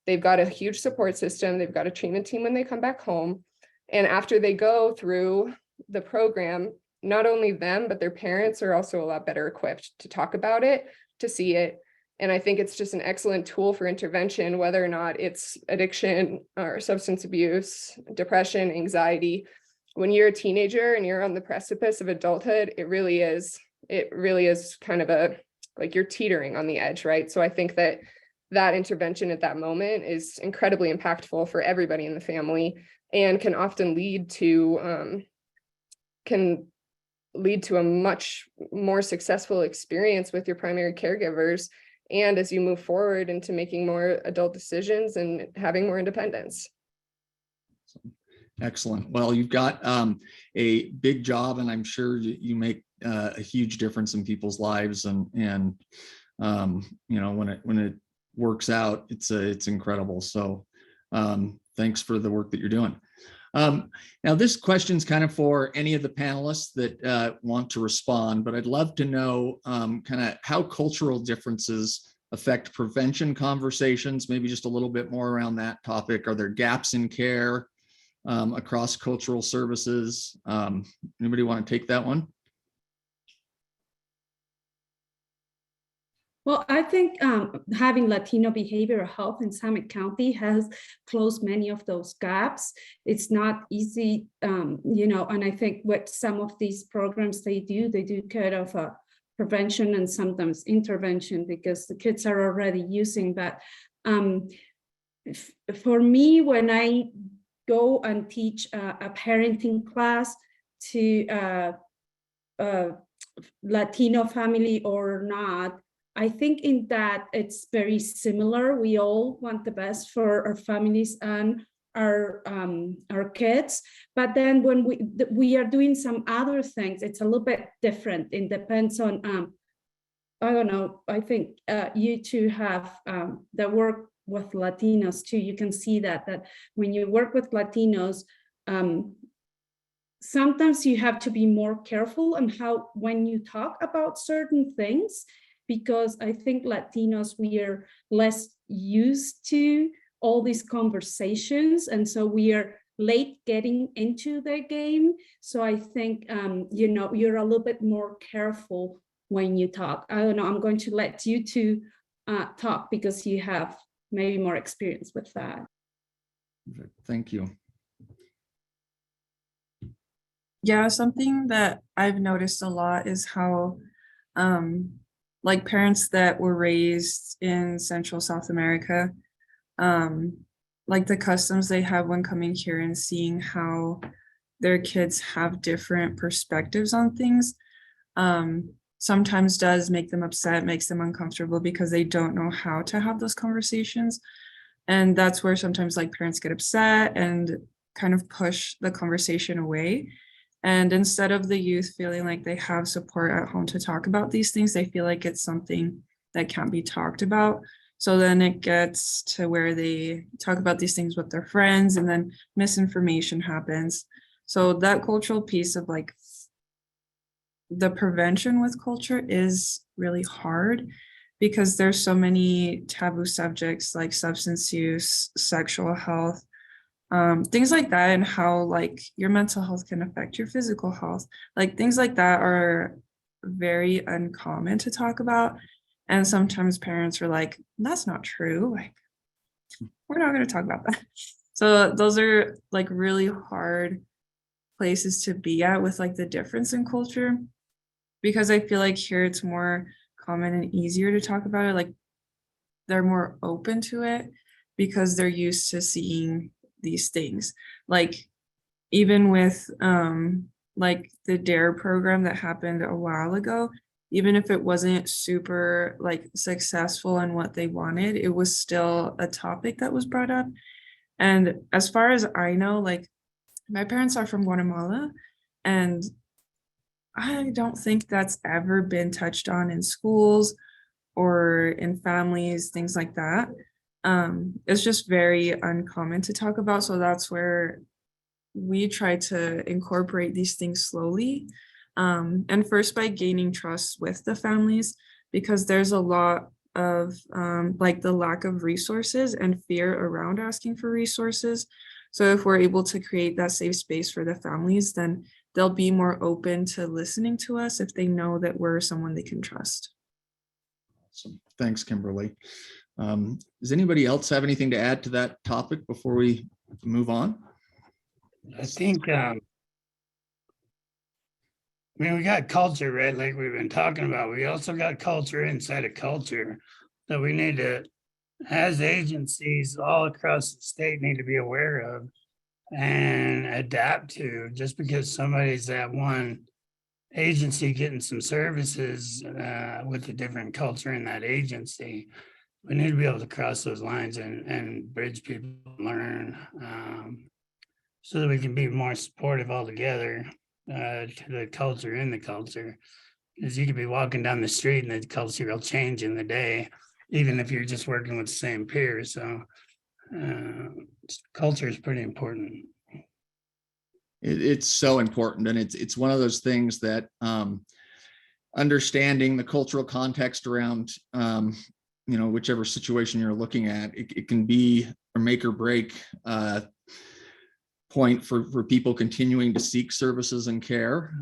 They've got a huge support system. They've got a treatment team when they come back home. And after they go through the program, not only them, but their parents are also a lot better equipped to talk about it, to see it. And I think it's just an excellent tool for intervention, whether or not it's addiction or substance abuse, depression, anxiety. When you're a teenager and you're on the precipice of adulthood, it really is kind of like you're teetering on the edge, right? So I think that intervention at that moment is incredibly impactful for everybody in the family, and can often lead to a much more successful experience with your primary caregivers, and as you move forward into making more adult decisions and having more independence. Excellent. Well, you've got a big job, and I'm sure you make a huge difference in people's lives. And when it works out, it's incredible. So thanks for the work that you're doing. Now, this question's kind of for any of the panelists that want to respond, but I'd love to know kind of how cultural differences affect prevention conversations, maybe just a little bit more around that topic. Are there gaps in care across cultural services? Anybody want to take that one? Well, I think having Latino behavioral health in Summit County has closed many of those gaps. It's not easy, and I think what some of these programs they do kind of a prevention and sometimes intervention because the kids are already using that. For me, when I go and teach a parenting class to a Latino family or not, I think in that it's very similar. We all want the best for our families and our kids, but then when we are doing some other things, it's a little bit different. It depends on I don't know. I think you two have the work with Latinos too. You can see that when you work with Latinos, sometimes you have to be more careful on how when you talk about certain things. Because I think Latinos, we are less used to all these conversations. And so we are late getting into the game. So I think, you're a little bit more careful when you talk. I don't know, I'm going to let you two talk because you have maybe more experience with that. Thank you. Yeah, something that I've noticed a lot is how like parents that were raised in Central South America, like the customs they have when coming here and seeing how their kids have different perspectives on things, sometimes does make them upset, makes them uncomfortable because they don't know how to have those conversations. And that's where sometimes like parents get upset and kind of push the conversation away. And instead of the youth feeling like they have support at home to talk about these things, they feel like it's something that can't be talked about. So then it gets to where they talk about these things with their friends and then misinformation happens. So that cultural piece of like the prevention with culture is really hard because there's so many taboo subjects like substance use, sexual health, things like that, and how like your mental health can affect your physical health. Like things like that are very uncommon to talk about. And sometimes parents are like, that's not true. Like, we're not going to talk about that. So those are like really hard places to be at with like the difference in culture, because I feel like here it's more common and easier to talk about it. Like they're more open to it because they're used to seeing these things. Like even with like the DARE program that happened a while ago, even if it wasn't super like successful in what they wanted, it was still a topic that was brought up. And as far as I know, like my parents are from Guatemala, and I don't think that's ever been touched on in schools or in families, things like that. It's just very uncommon to talk about. So that's where we try to incorporate these things slowly. And first by gaining trust with the families, because there's a lot of like the lack of resources and fear around asking for resources. So if we're able to create that safe space for the families, then they'll be more open to listening to us if they know that we're someone they can trust. Awesome. Thanks, Kimberly. Does anybody else have anything to add to that topic before we move on? I think, we got culture, right? Like we've been talking about. We also got culture inside of culture that we need to, as agencies all across the state, need to be aware of and adapt to. Just because somebody's at one agency getting some services with a different culture in that agency, we need to be able to cross those lines and bridge people, learn, so that we can be more supportive all together to the culture in the culture. Because you could be walking down the street and the culture will change in the day, even if you're just working with the same peers. So culture is pretty important. It's so important, and it's one of those things that understanding the cultural context around whichever situation you're looking at, it can be a make or break point for people continuing to seek services and care.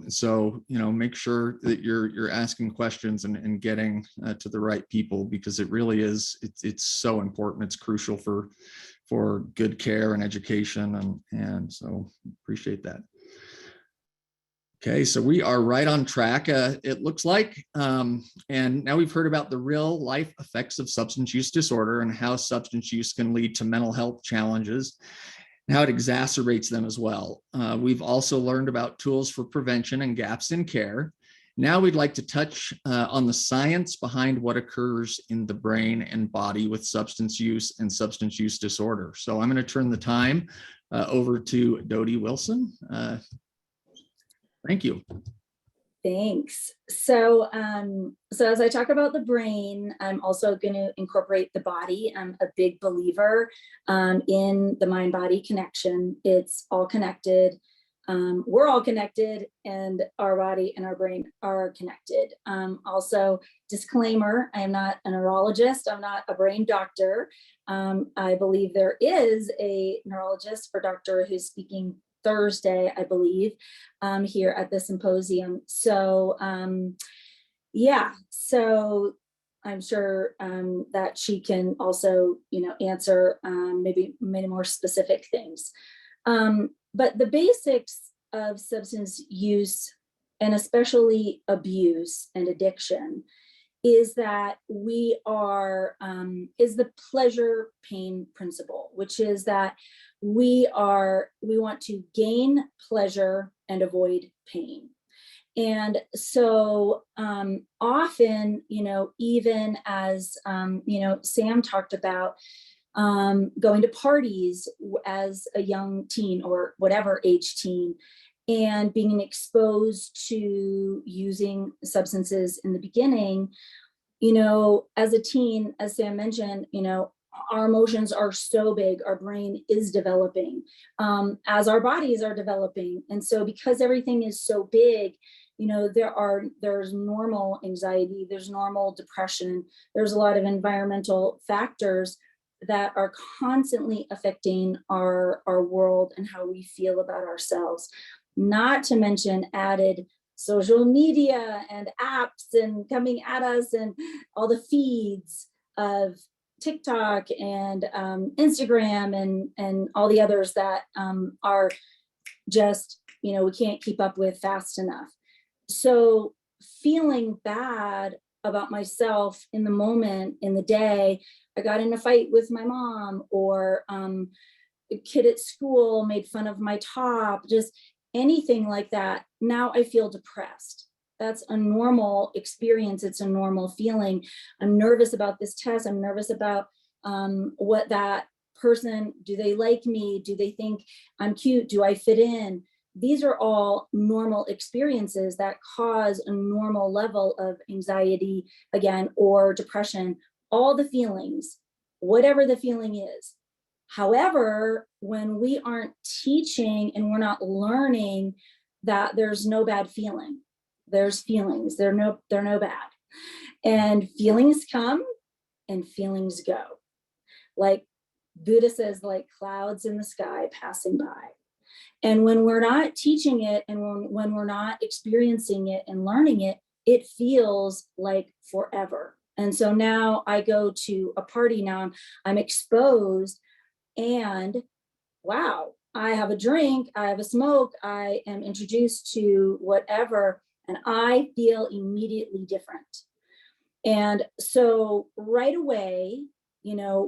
So make sure that you're asking questions and getting to the right people, because it really is, it's so important. It's crucial for good care and education, and so appreciate that. Okay, so we are right on track, it looks like. And now we've heard about the real life effects of substance use disorder and how substance use can lead to mental health challenges and how it exacerbates them as well. We've also learned about tools for prevention and gaps in care. Now we'd like to touch on the science behind what occurs in the brain and body with substance use and substance use disorder. So I'm going to turn the time over to Dodie Wilson. Thank you. Thanks. So, so as I talk about the brain, I'm also going to incorporate the body. I'm a big believer in the mind-body connection. It's all connected. We're all connected, and our body and our brain are connected. Also, disclaimer, I am not a neurologist. I'm not a brain doctor. I believe there is a neurologist or doctor who's speaking Thursday, I believe, here at the symposium. So yeah, so I'm sure that she can also, answer maybe many more specific things. But the basics of substance use, and especially abuse and addiction, is that we are, is the pleasure pain principle, which is that we want to gain pleasure and avoid pain. And so often, even as, Sam talked about, going to parties as a young teen or whatever age teen, and being exposed to using substances in the beginning, as a teen, as Sam mentioned, our emotions are so big, our brain is developing, as our bodies are developing. And so because everything is so big, there's normal anxiety, there's normal depression, there's a lot of environmental factors that are constantly affecting our world and how we feel about ourselves. Not to mention added social media and apps and coming at us, and all the feeds of TikTok and Instagram and all the others that are just, we can't keep up with fast enough. So feeling bad about myself in the moment, in the day, I got in a fight with my mom, or a kid at school made fun of my top, just anything like that. Now I feel depressed. That's a normal experience. It's a normal feeling. I'm nervous about this test. I'm nervous about what that person, do they like me? Do they think I'm cute? Do I fit in? These are all normal experiences that cause a normal level of anxiety, again, or depression, all the feelings, whatever the feeling is. However, when we aren't teaching and we're not learning that there's no bad feeling, there's feelings, they're no bad. And feelings come and feelings go. Like Buddha says, like clouds in the sky passing by. And when we're not teaching it, and when we're not experiencing it and learning it, it feels like forever. And so now I go to a party, now I'm exposed, and wow, I have a drink, I have a smoke, I am introduced to whatever, and I feel immediately different. And so right away,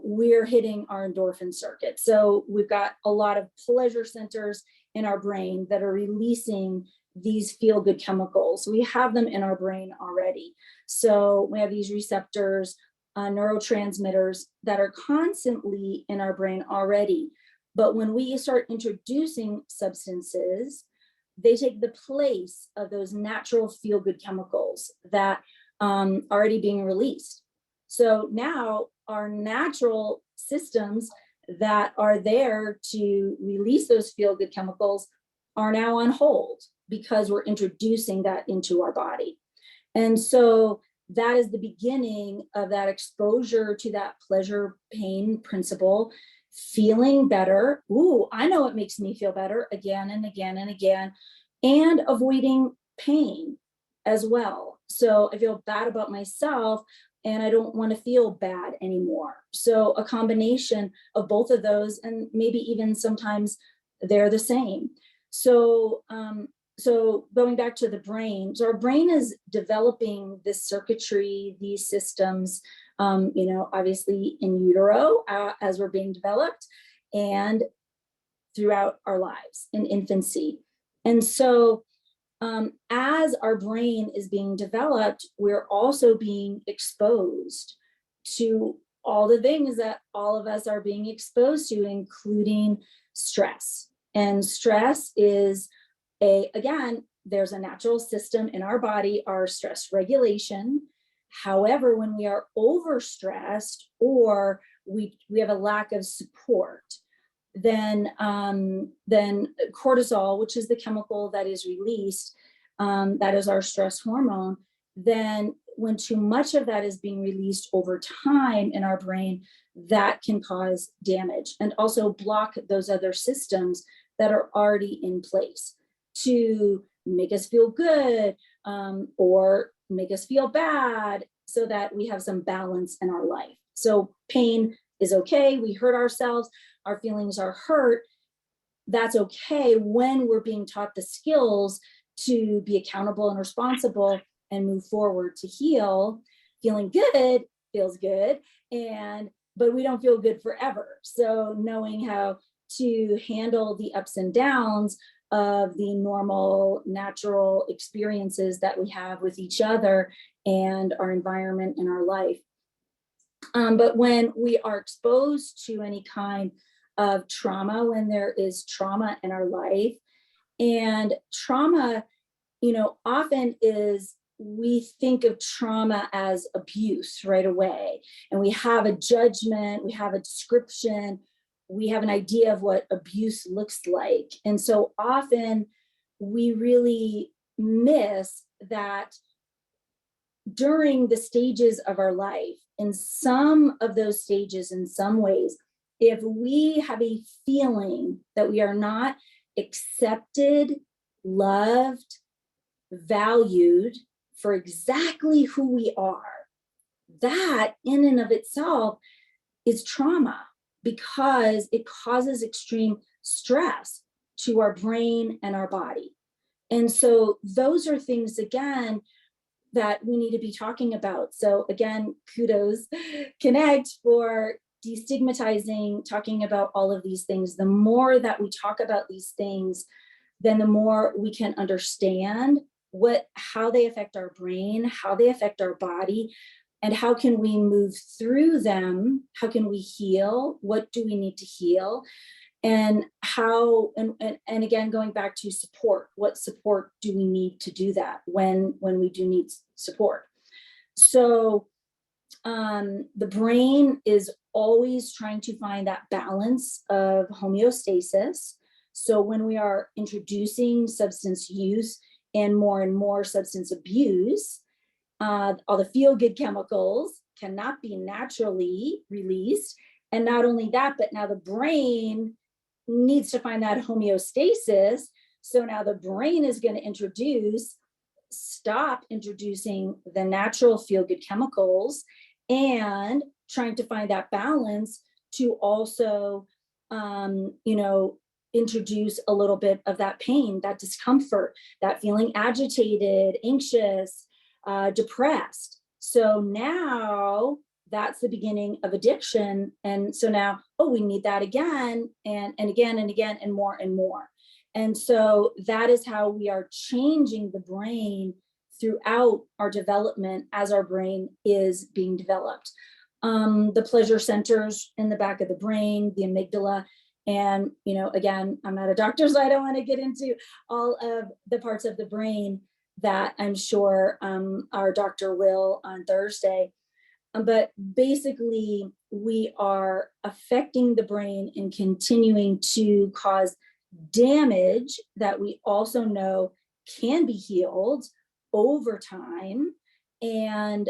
we're hitting our endorphin circuit. So we've got a lot of pleasure centers in our brain that are releasing these feel-good chemicals. We have them in our brain already. So we have these receptors, neurotransmitters that are constantly in our brain already. But when we start introducing substances, they take the place of those natural feel-good chemicals that already being released. So now our natural systems that are there to release those feel-good chemicals are now on hold because we're introducing that into our body. And so that is the beginning of that exposure to that pleasure pain principle, feeling better. Ooh, I know it makes me feel better again and again and again, and avoiding pain as well. So I feel bad about myself and I don't want to feel bad anymore. So a combination of both of those, and maybe even sometimes they're the same. So, so going back to the brain, so our brain is developing this circuitry, these systems, you know, obviously in utero as we're being developed and throughout our lives in infancy. And so as our brain is being developed, we're also being exposed to all the things that all of us are being exposed to, including stress. And stress is again, there's a natural system in our body, our stress regulation. However, when we are overstressed or we have a lack of support, then cortisol, which is the chemical that is released, that is our stress hormone, then when too much of that is being released over time in our brain, that can cause damage and also block those other systems that are already in place to make us feel good or make us feel bad so that we have some balance in our life. So pain is okay. We hurt ourselves. Our feelings are hurt. That's okay when we're being taught the skills to be accountable and responsible and move forward to heal. Feeling good feels good, but we don't feel good forever. So knowing how to handle the ups and downs of the normal, natural experiences that we have with each other and our environment and our life. But when we are exposed to any kind of trauma, when there is trauma in our life, and trauma, you know, often is, we think of trauma as abuse right away. And we have a judgment, we have a description, we have an idea of what abuse looks like. And so often we really miss that during the stages of our life, in some of those stages, in some ways, if we have a feeling that we are not accepted, loved, valued for exactly who we are, that in and of itself is trauma because it causes extreme stress to our brain and our body. And so those are things, again, that we need to be talking about. So again, kudos, Connect, for destigmatizing, talking about all of these things. The more that we talk about these things, then the more we can understand how they affect our brain, how they affect our body, and how can we move through them? How can we heal? What do we need to heal? And how, and again, going back to support, what support do we need to do that when we do need support? So the brain is always trying to find that balance of homeostasis. So when we are introducing substance use and more substance abuse, all the feel-good chemicals cannot be naturally released. And not only that, but now the brain needs to find that homeostasis. So now the brain is going to stop introducing the natural feel-good chemicals and trying to find that balance to also, you know, introduce a little bit of that pain, that discomfort, that feeling agitated, anxious, depressed. So now that's the beginning of addiction. And so now, oh, we need that again and again and again and more and more. And so that is how we are changing the brain throughout our development as our brain is being developed. The pleasure centers in the back of the brain, the amygdala, and, you know, again, I'm not a doctor, so I don't want to get into all of the parts of the brain that I'm sure our doctor will on Thursday. But basically, we are affecting the brain and continuing to cause damage that we also know can be healed over time, and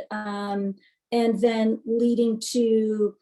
then leading to,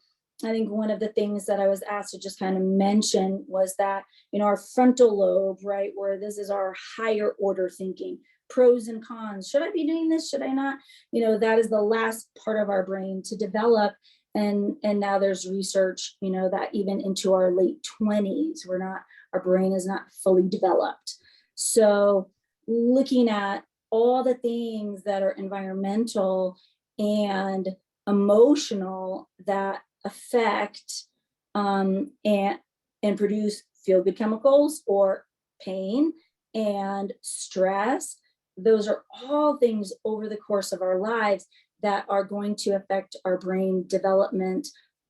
I think one of the things that I was asked to just kind of mention was that, our frontal lobe, right, where this is our higher order thinking, pros and cons, should I be doing this, should I not, that is the last part of our brain to develop. And now there's research, that even into our late 20s, our brain is not fully developed. So looking at all the things that are environmental and emotional that affect and produce feel-good chemicals or pain and stress, those are all things over the course of our lives that are going to affect our brain development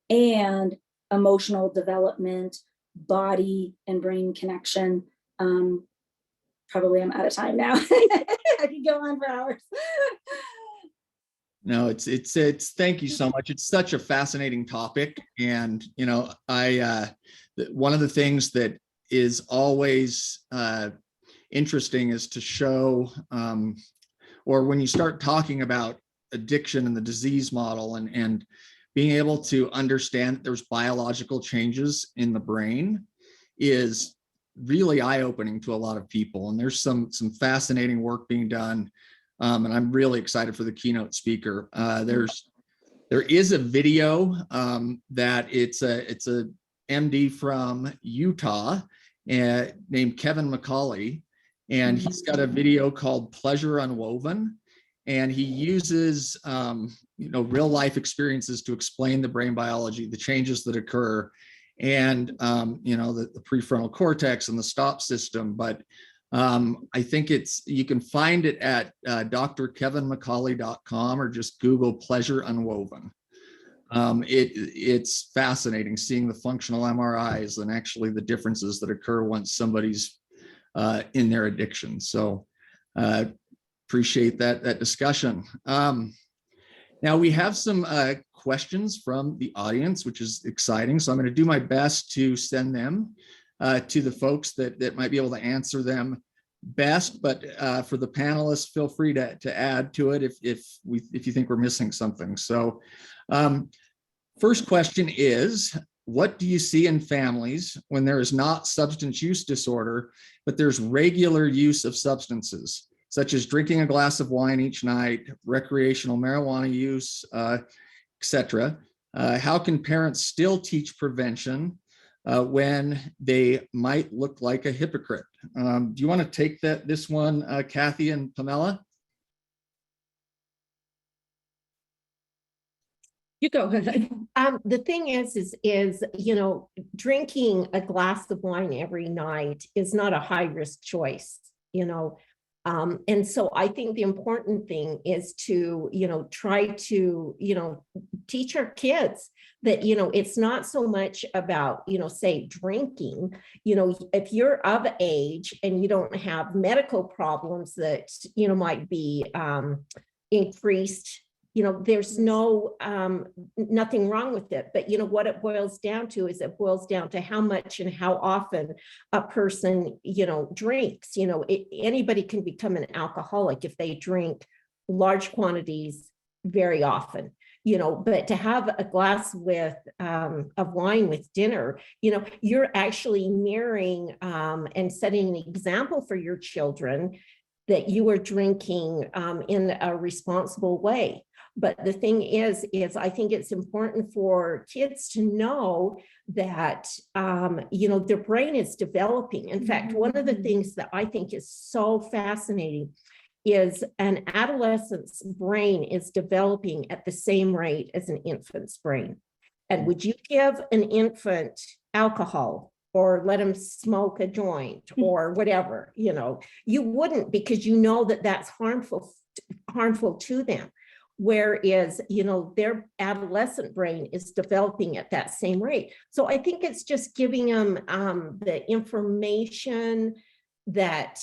and emotional development, body and brain connection. Probably I'm out of time now. I could go on for hours. No, it's thank you so much. It's such a fascinating topic. And, one of the things that is always interesting is to show, or when you start talking about addiction and the disease model and being able to understand that there's biological changes in the brain is really eye-opening to a lot of people. And there's some fascinating work being done. And I'm really excited for the keynote speaker. There is a video that it's a MD from Utah named Kevin McCauley, and he's got a video called Pleasure Unwoven, and he uses real life experiences to explain the brain biology, the changes that occur, and the prefrontal cortex and the stop system. But I think you can find it at drkevinmccauley.com or just Google Pleasure Unwoven. It's fascinating seeing the functional MRIs and actually the differences that occur once somebody's in their addiction. So appreciate that discussion. Now we have some questions from the audience, which is exciting. So I'm going to do my best to send them to the folks that might be able to answer them best. But for the panelists, feel free to add to it if you think we're missing something. So first question is, what do you see in families when there is not substance use disorder, but there's regular use of substances, such as drinking a glass of wine each night, recreational marijuana use, etc.? How can parents still teach prevention when they might look like a hypocrite? Do you want to take this one, Kathy and Pamela? You go ahead. The thing is, drinking a glass of wine every night is not a high risk choice, and so I think the important thing is to, try to, teach our kids that, it's not so much about, say drinking, if you're of age and you don't have medical problems that, might be increased, there's nothing wrong with it. But, what it boils down to is it boils down to how much and how often a person, drinks. Anybody can become an alcoholic if they drink large quantities very often. But to have a glass of wine with dinner, you're actually mirroring and setting an example for your children that you are drinking in a responsible way. But the thing is I think it's important for kids to know that, their brain is developing. In fact, one of the things that I think is so fascinating is an adolescent's brain is developing at the same rate as an infant's brain. And would you give an infant alcohol or let them smoke a joint or whatever? You wouldn't, because that's harmful to them. Whereas, their adolescent brain is developing at that same rate. So I think it's just giving them the information that,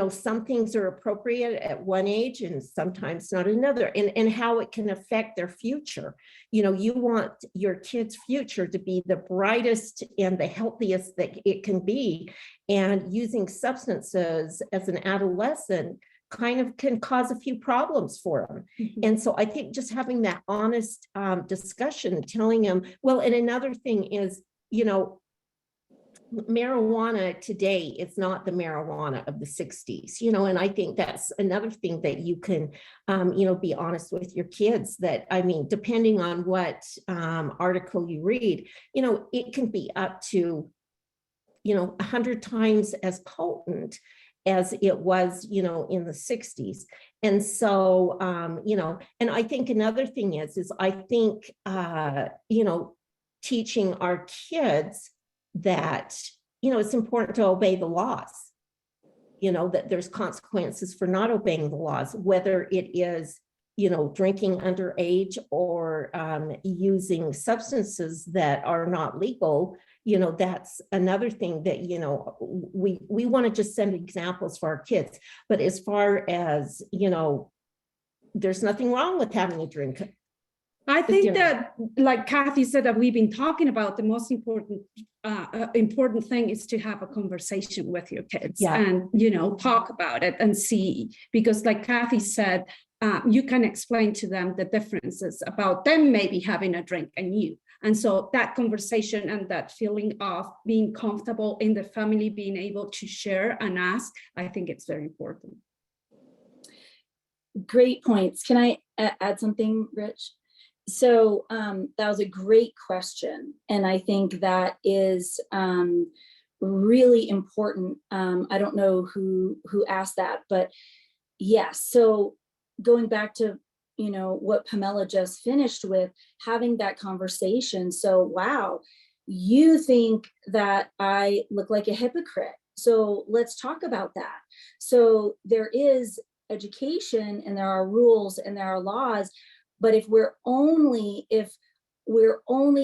some things are appropriate at one age and sometimes not another, and how it can affect their future. You want your kid's future to be the brightest and the healthiest that it can be. And using substances as an adolescent kind of can cause a few problems for them. And so I think just having that honest discussion, telling them, well, and another thing is, marijuana today is not the marijuana of the 60s, and I think that's another thing that you can, be honest with your kids that, depending on what article you read, it can be up to, 100 times as potent as it was, in the 60s. And so, and I think another thing is I think, teaching our kids that, it's important to obey the laws, that there's consequences for not obeying the laws, whether it is, drinking underage or using substances that are not legal. That's another thing that, we want to just send examples for our kids. But as far as, there's nothing wrong with having a drink. I think that, like Kathy said, that we've been talking about, the most important thing is to have a conversation with your kids, and talk about it and see, because like Kathy said, you can explain to them the differences about them maybe having a drink and you. And so that conversation and that feeling of being comfortable in the family, being able to share and ask, I think it's very important. Great points. Can I add something, Rich? So that was a great question. And I think that is really important. I don't know who asked that, but yes. So going back to, what Pamela just finished with, having that conversation. So, wow, you think that I look like a hypocrite. So let's talk about that. So there is education and there are rules and there are laws. But if we're only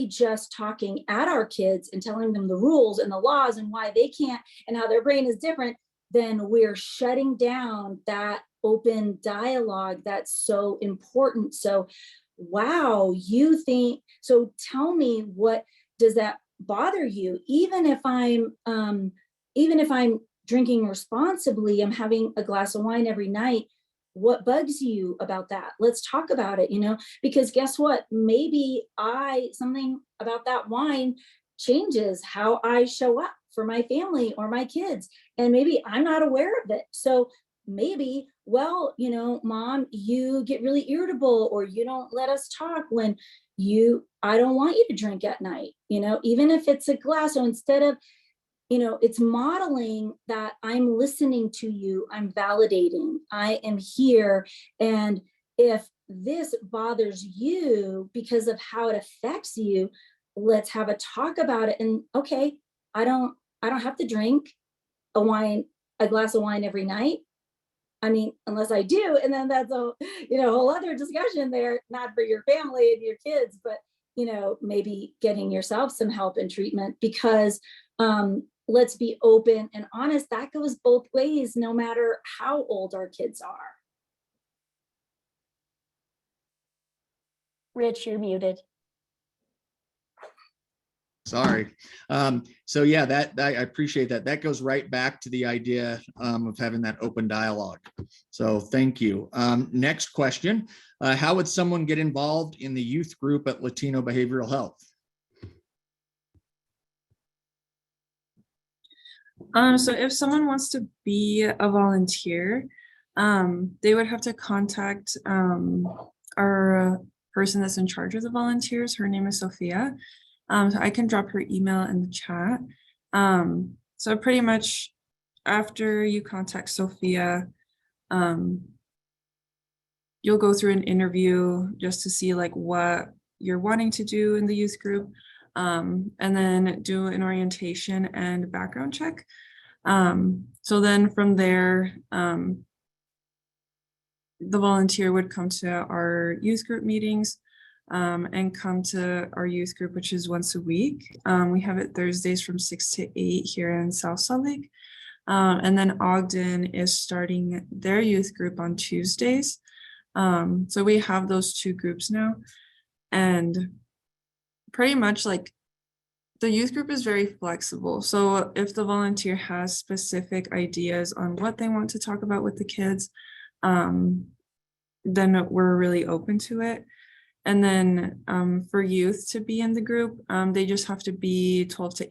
just talking at our kids and telling them the rules and the laws and why they can't and how their brain is different, then we're shutting down that open dialogue that's so important. So, wow, you think, so tell me, what does that bother you? Even if I'm drinking responsibly, I'm having a glass of wine every night. What bugs you about that? Let's talk about it, because guess what? Maybe something about that wine changes how I show up for my family or my kids. And maybe I'm not aware of it. So maybe, well, Mom, you get really irritable or you don't let us talk when I don't want you to drink at night, even if it's a glass. So instead of, it's modeling that I'm listening to you, I'm validating, I am here. And if this bothers you because of how it affects you, let's have a talk about it. And okay, I don't have to drink a glass of wine every night. Unless I do, and then that's a whole other discussion there, not for your family and your kids, but maybe getting yourself some help and treatment, because let's be open and honest. That goes both ways, no matter how old our kids are. Rich, you're muted. Sorry. So yeah, that I appreciate that. That goes right back to the idea of having that open dialogue. So thank you. Next question. How would someone get involved in the youth group at Latino Behavioral Health? So if someone wants to be a volunteer, they would have to contact our person that's in charge of the volunteers. Her name is Sophia. So I can drop her email in the chat. So pretty much after you contact Sophia, you'll go through an interview just to see like what you're wanting to do in the youth group, and then do an orientation and background check. So then from there, the volunteer would come to our youth group meetings, and come to our youth group, which is once a week. We have it Thursdays from 6 to 8 here in South Salt Lake. And then Ogden is starting their youth group on Tuesdays. So we have those two groups now. And pretty much like the youth group is very flexible. So if the volunteer has specific ideas on what they want to talk about with the kids, then we're really open to it. And then for youth to be in the group, they just have to be 12 to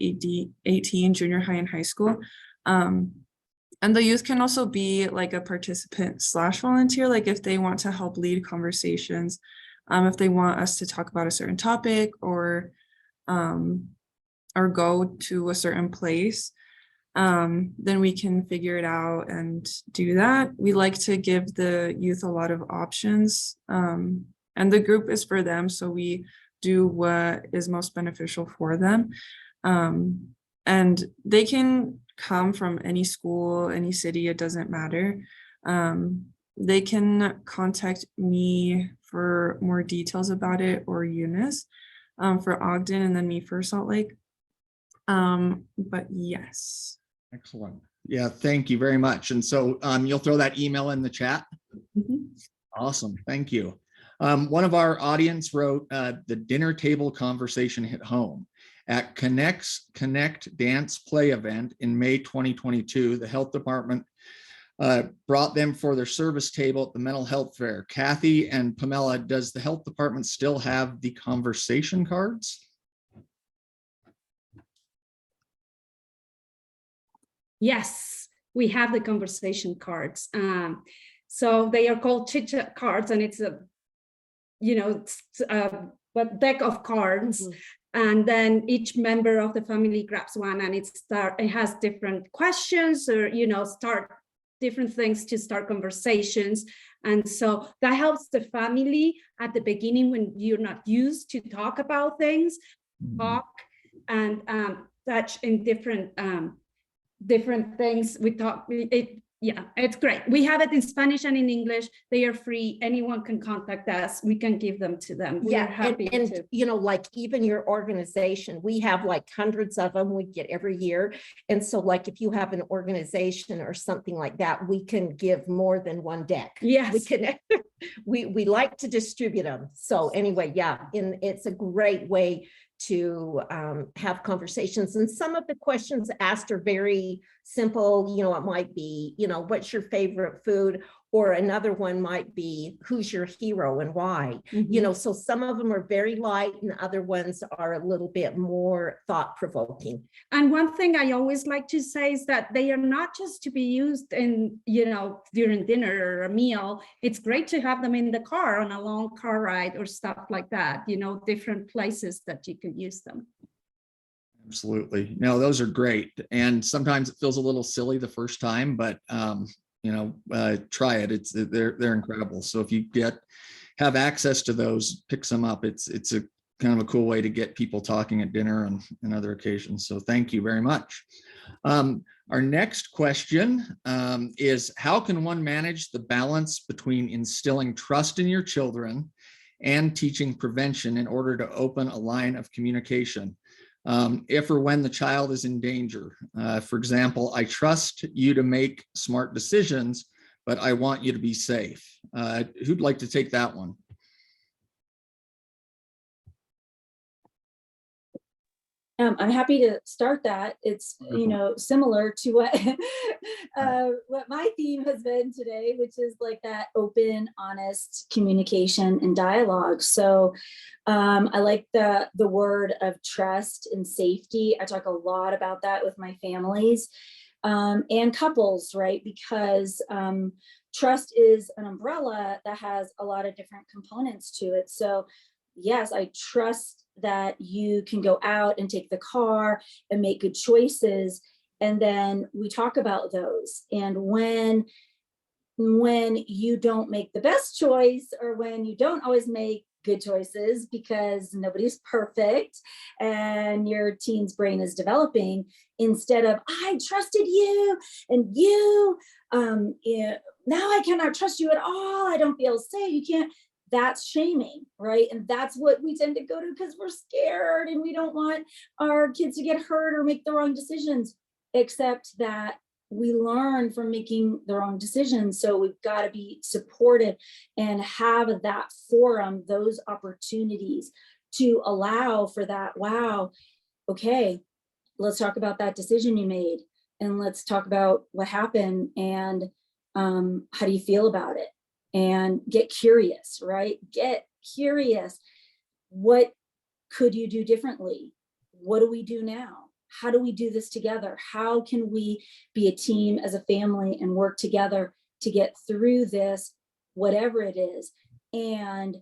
18, junior high and high school. And the youth can also be like a participant / volunteer, like if they want to help lead conversations, if they want us to talk about a certain topic or go to a certain place, then we can figure it out and do that. We like to give the youth a lot of options, and the group is for them, so we do what is most beneficial for them. And they can come from any school, any city, it doesn't matter. They can contact me for more details about it, or Eunice for Ogden, and then me for Salt Lake. But yes. Excellent. Yeah, thank you very much. And so you'll throw that email in the chat. Awesome. Thank you. One of our audience wrote the dinner table conversation hit home. At Connect Dance Play event in May 2022, the health department brought them for their service table at the mental health fair. Kathy and Pamela, does the health department still have the conversation cards? Yes, we have the conversation cards. So they are called chit chat cards, and it's a deck of cards. And then each member of the family grabs one, and it has different questions, or start different things to start conversations. And so that helps the family at the beginning, when you're not used to talk about things, talk and touch in different things. We talk it. Yeah, it's great. We have it in Spanish and in English. They are free. Anyone can contact us. We can give them to them. We're happy and to. like even your organization, we have like hundreds of them we get every year. And so like if you have an organization or something like that, we can give more than one deck. Yes. We can, we like to distribute them. So anyway, yeah, and it's a great way to have conversations. And some of the questions asked are very simple. It might be, what's your favorite food? Or another one might be, who's your hero and why? So some of them are very light and other ones are a little bit more thought-provoking. And one thing I always like to say is that they are not just to be used in, during dinner or a meal. It's great to have them in the car on a long car ride or stuff like that, different places that you can use them. Absolutely. No, those are great. And sometimes it feels a little silly the first time, but try it. They're incredible. So if you have access to those, pick some up. It's a kind of a cool way to get people talking at dinner and other occasions. So thank you very much. Our next question is, how can one manage the balance between instilling trust in your children and teaching prevention in order to open a line of communication? If or when the child is in danger. For example, I trust you to make smart decisions, but I want you to be safe. Who'd like to take that one? I'm happy to start that. It's similar to what my theme has been today, which is like that open, honest communication and dialogue. So I like the word of trust and safety. I talk a lot about that with my families and couples, right? Because trust is an umbrella that has a lot of different components to it. So yes, I trust that you can go out and take the car and make good choices. And then we talk about those. And when you don't make the best choice, or when you don't always make good choices, because nobody's perfect and your teen's brain is developing, instead of I trusted you and you now I cannot trust you at all, I don't feel safe, you can't. That's shaming, right? And that's what we tend to go to because we're scared and we don't want our kids to get hurt or make the wrong decisions. Except that we learn from making the wrong decisions. So we've got to be supportive and have that forum, those opportunities to allow for that. Wow, okay, let's talk about that decision you made, and let's talk about what happened, and how do you feel about it? And get curious, right? Get curious. What could you do differently? What do we do now? How do we do this together? How can we be a team as a family and work together to get through this, whatever it is? And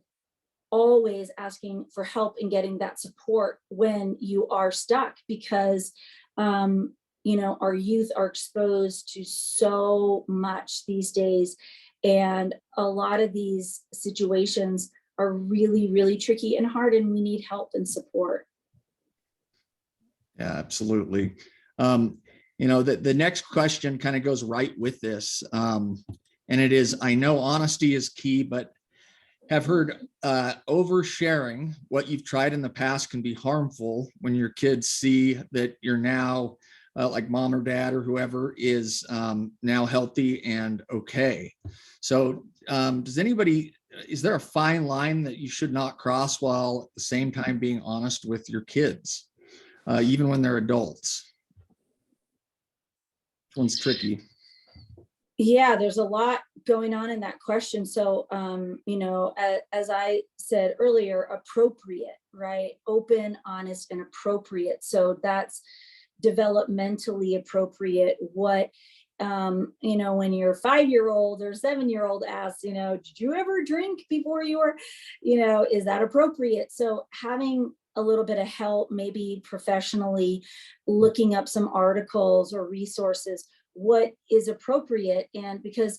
always asking for help and getting that support when you are stuck, because our youth are exposed to so much these days, and a lot of these situations are really, really tricky and hard, and we need help and support. Yeah, absolutely. The next question kind of goes right with this. And it is, I know honesty is key, but have heard oversharing what you've tried in the past can be harmful when your kids see that you're now like mom or dad or whoever is now healthy and okay. So is there a fine line that you should not cross while at the same time being honest with your kids, even when they're adults? This one's tricky. Yeah, there's a lot going on in that question. So, as I said earlier, appropriate, right? Open, honest, and appropriate. So that's developmentally appropriate. What, when your 5-year-old or 7-year-old asks, did you ever drink before you were, is that appropriate? So having a little bit of help, maybe professionally looking up some articles or resources, what is appropriate. And because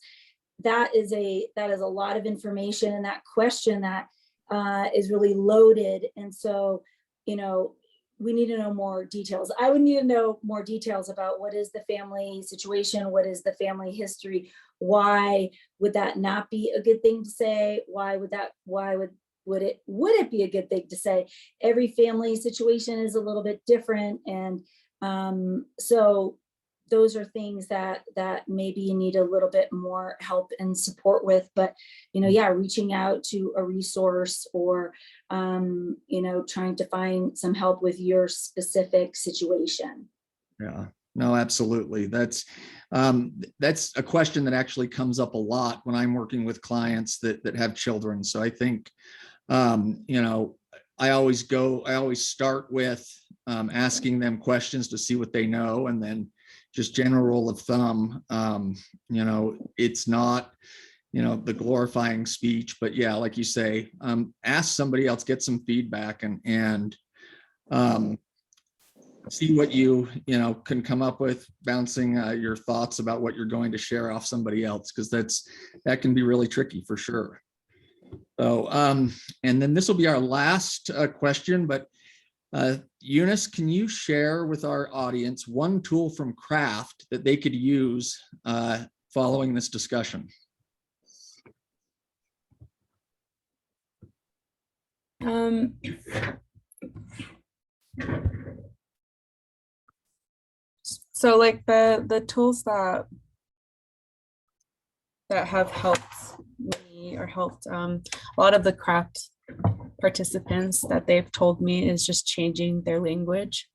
that is a lot of information, and that question that is really loaded. And so, we need to know more details. I would need to know more details about what is the family situation, what is the family history, why would that not be a good thing to say? Would it be a good thing to say? Every family situation is a little bit different. And so those are things that maybe you need a little bit more help and support with. But reaching out to a resource, or trying to find some help with your specific situation. Yeah, no, absolutely. That's a question that actually comes up a lot when I'm working with clients that have children. So I think I always start with asking them questions to see what they know, and then just general rule of thumb, it's not, the glorifying speech, but yeah, like you say, ask somebody else, get some feedback, and see what you can come up with, bouncing your thoughts about what you're going to share off somebody else, because that can be really tricky for sure. So, and then this will be our last question, but Eunice, can you share with our audience one tool from craft that they could use following this discussion? So like the tools that have helped me or helped a lot of the craft participants that they've told me is just changing their language,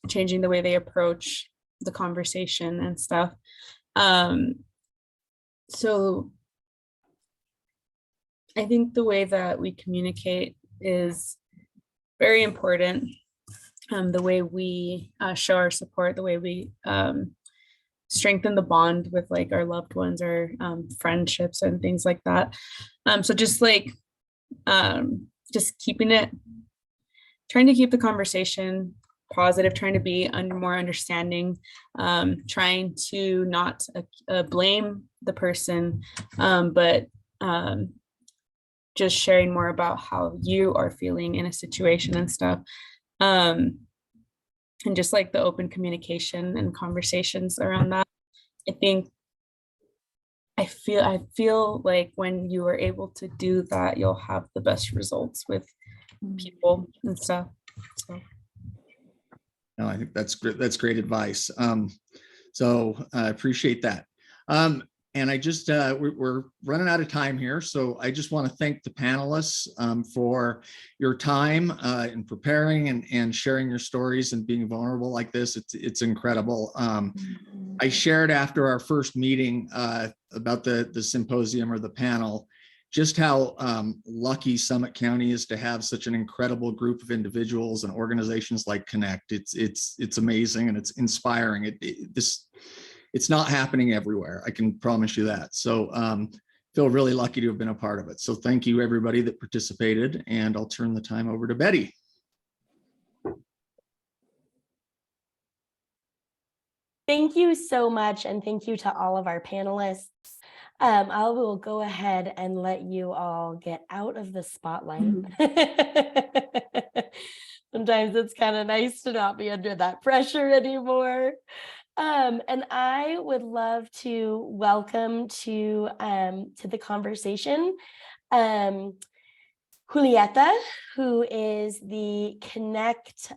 changing the way they approach the conversation and stuff. So I think the way that we communicate is very important. The way we show our support, the way we strengthen the bond with like our loved ones or friendships and things like that. So just like just trying to keep the conversation positive, trying to be more understanding, trying to not blame the person, but just sharing more about how you are feeling in a situation and stuff. And just like the open communication and conversations around that. I feel like when you are able to do that, you'll have the best results with people and stuff. So. No, I think that's great. That's great advice. So I appreciate that. And I just, we're running out of time here. So I just want to thank the panelists for your time in preparing and sharing your stories and being vulnerable like this. It's incredible. I shared after our first meeting about the symposium or the panel, just how lucky Summit County is to have such an incredible group of individuals and organizations like Connect. It's amazing and it's inspiring. It's not happening everywhere. I can promise you that. So feel really lucky to have been a part of it. So thank you everybody that participated, and I'll turn the time over to Betty. Thank you so much. And thank you to all of our panelists. I will go ahead and let you all get out of the spotlight. Sometimes it's kind of nice to not be under that pressure anymore. And I would love to welcome to the conversation Julieta, who is the Connect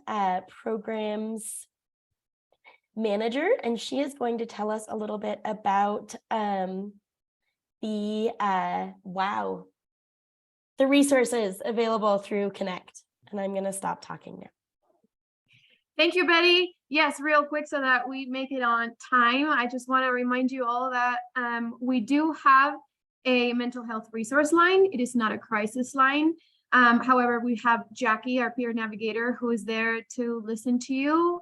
programs manager, and she is going to tell us a little bit about the resources available through Connect. And I'm going to stop talking now. Thank you, Betty. Yes, real quick so that we make it on time. I just want to remind you all that we do have a mental health resource line. It is not a crisis line. However, we have Jackie, our peer navigator, who is there to listen to you,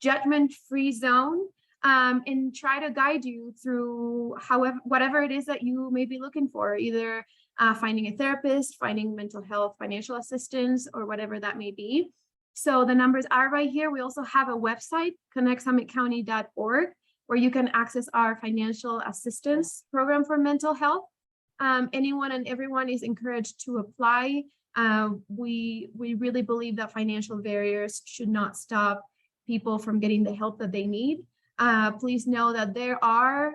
judgment-free zone, and try to guide you through whatever it is that you may be looking for, either finding a therapist, finding mental health, financial assistance, or whatever that may be. So the numbers are right here. We also have a website, connectsummitcounty.org, where you can access our financial assistance program for mental health. Anyone and everyone is encouraged to apply. We really believe that financial barriers should not stop people from getting the help that they need. Please know that there are,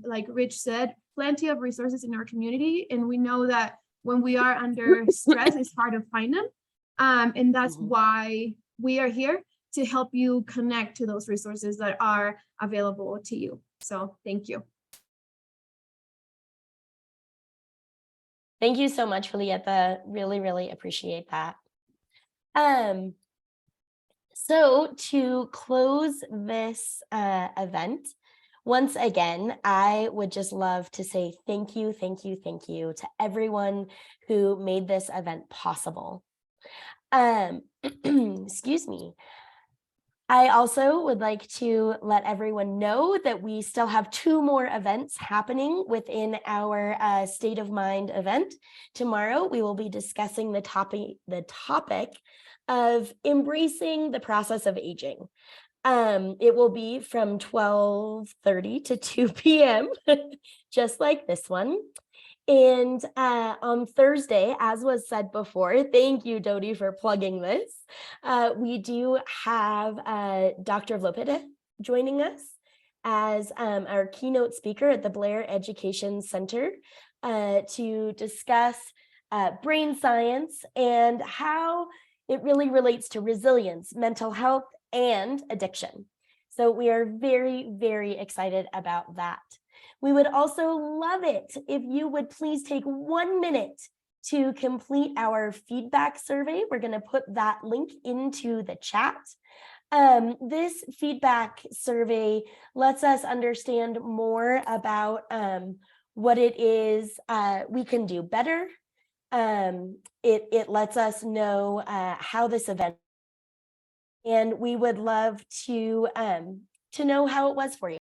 like Rich said, plenty of resources in our community. And we know that when we are under stress, it's hard to find them. And that's why we are here to help you connect to those resources that are available to you. So thank you. Thank you so much, Julieta. Really, really appreciate that. So to close this event, once again, I would just love to say thank you to everyone who made this event possible. Excuse me. I also would like to let everyone know that we still have 2 more events happening within our State of Mind event. Tomorrow, we will be discussing the topic of embracing the process of aging. It will be from 12:30 to 2 p.m., just like this one. And on Thursday, as was said before, thank you, Dodi, for plugging this. We do have Dr. Vlopita joining us as our keynote speaker at the Blair Education Center to discuss brain science and how it really relates to resilience, mental health, and addiction. So we are very, very excited about that. We would also love it if you would please take 1 minute to complete our feedback survey. We're going to put that link into the chat. This feedback survey lets us understand more about what it is we can do better. It lets us know how this event, and we would love to know how it was for you.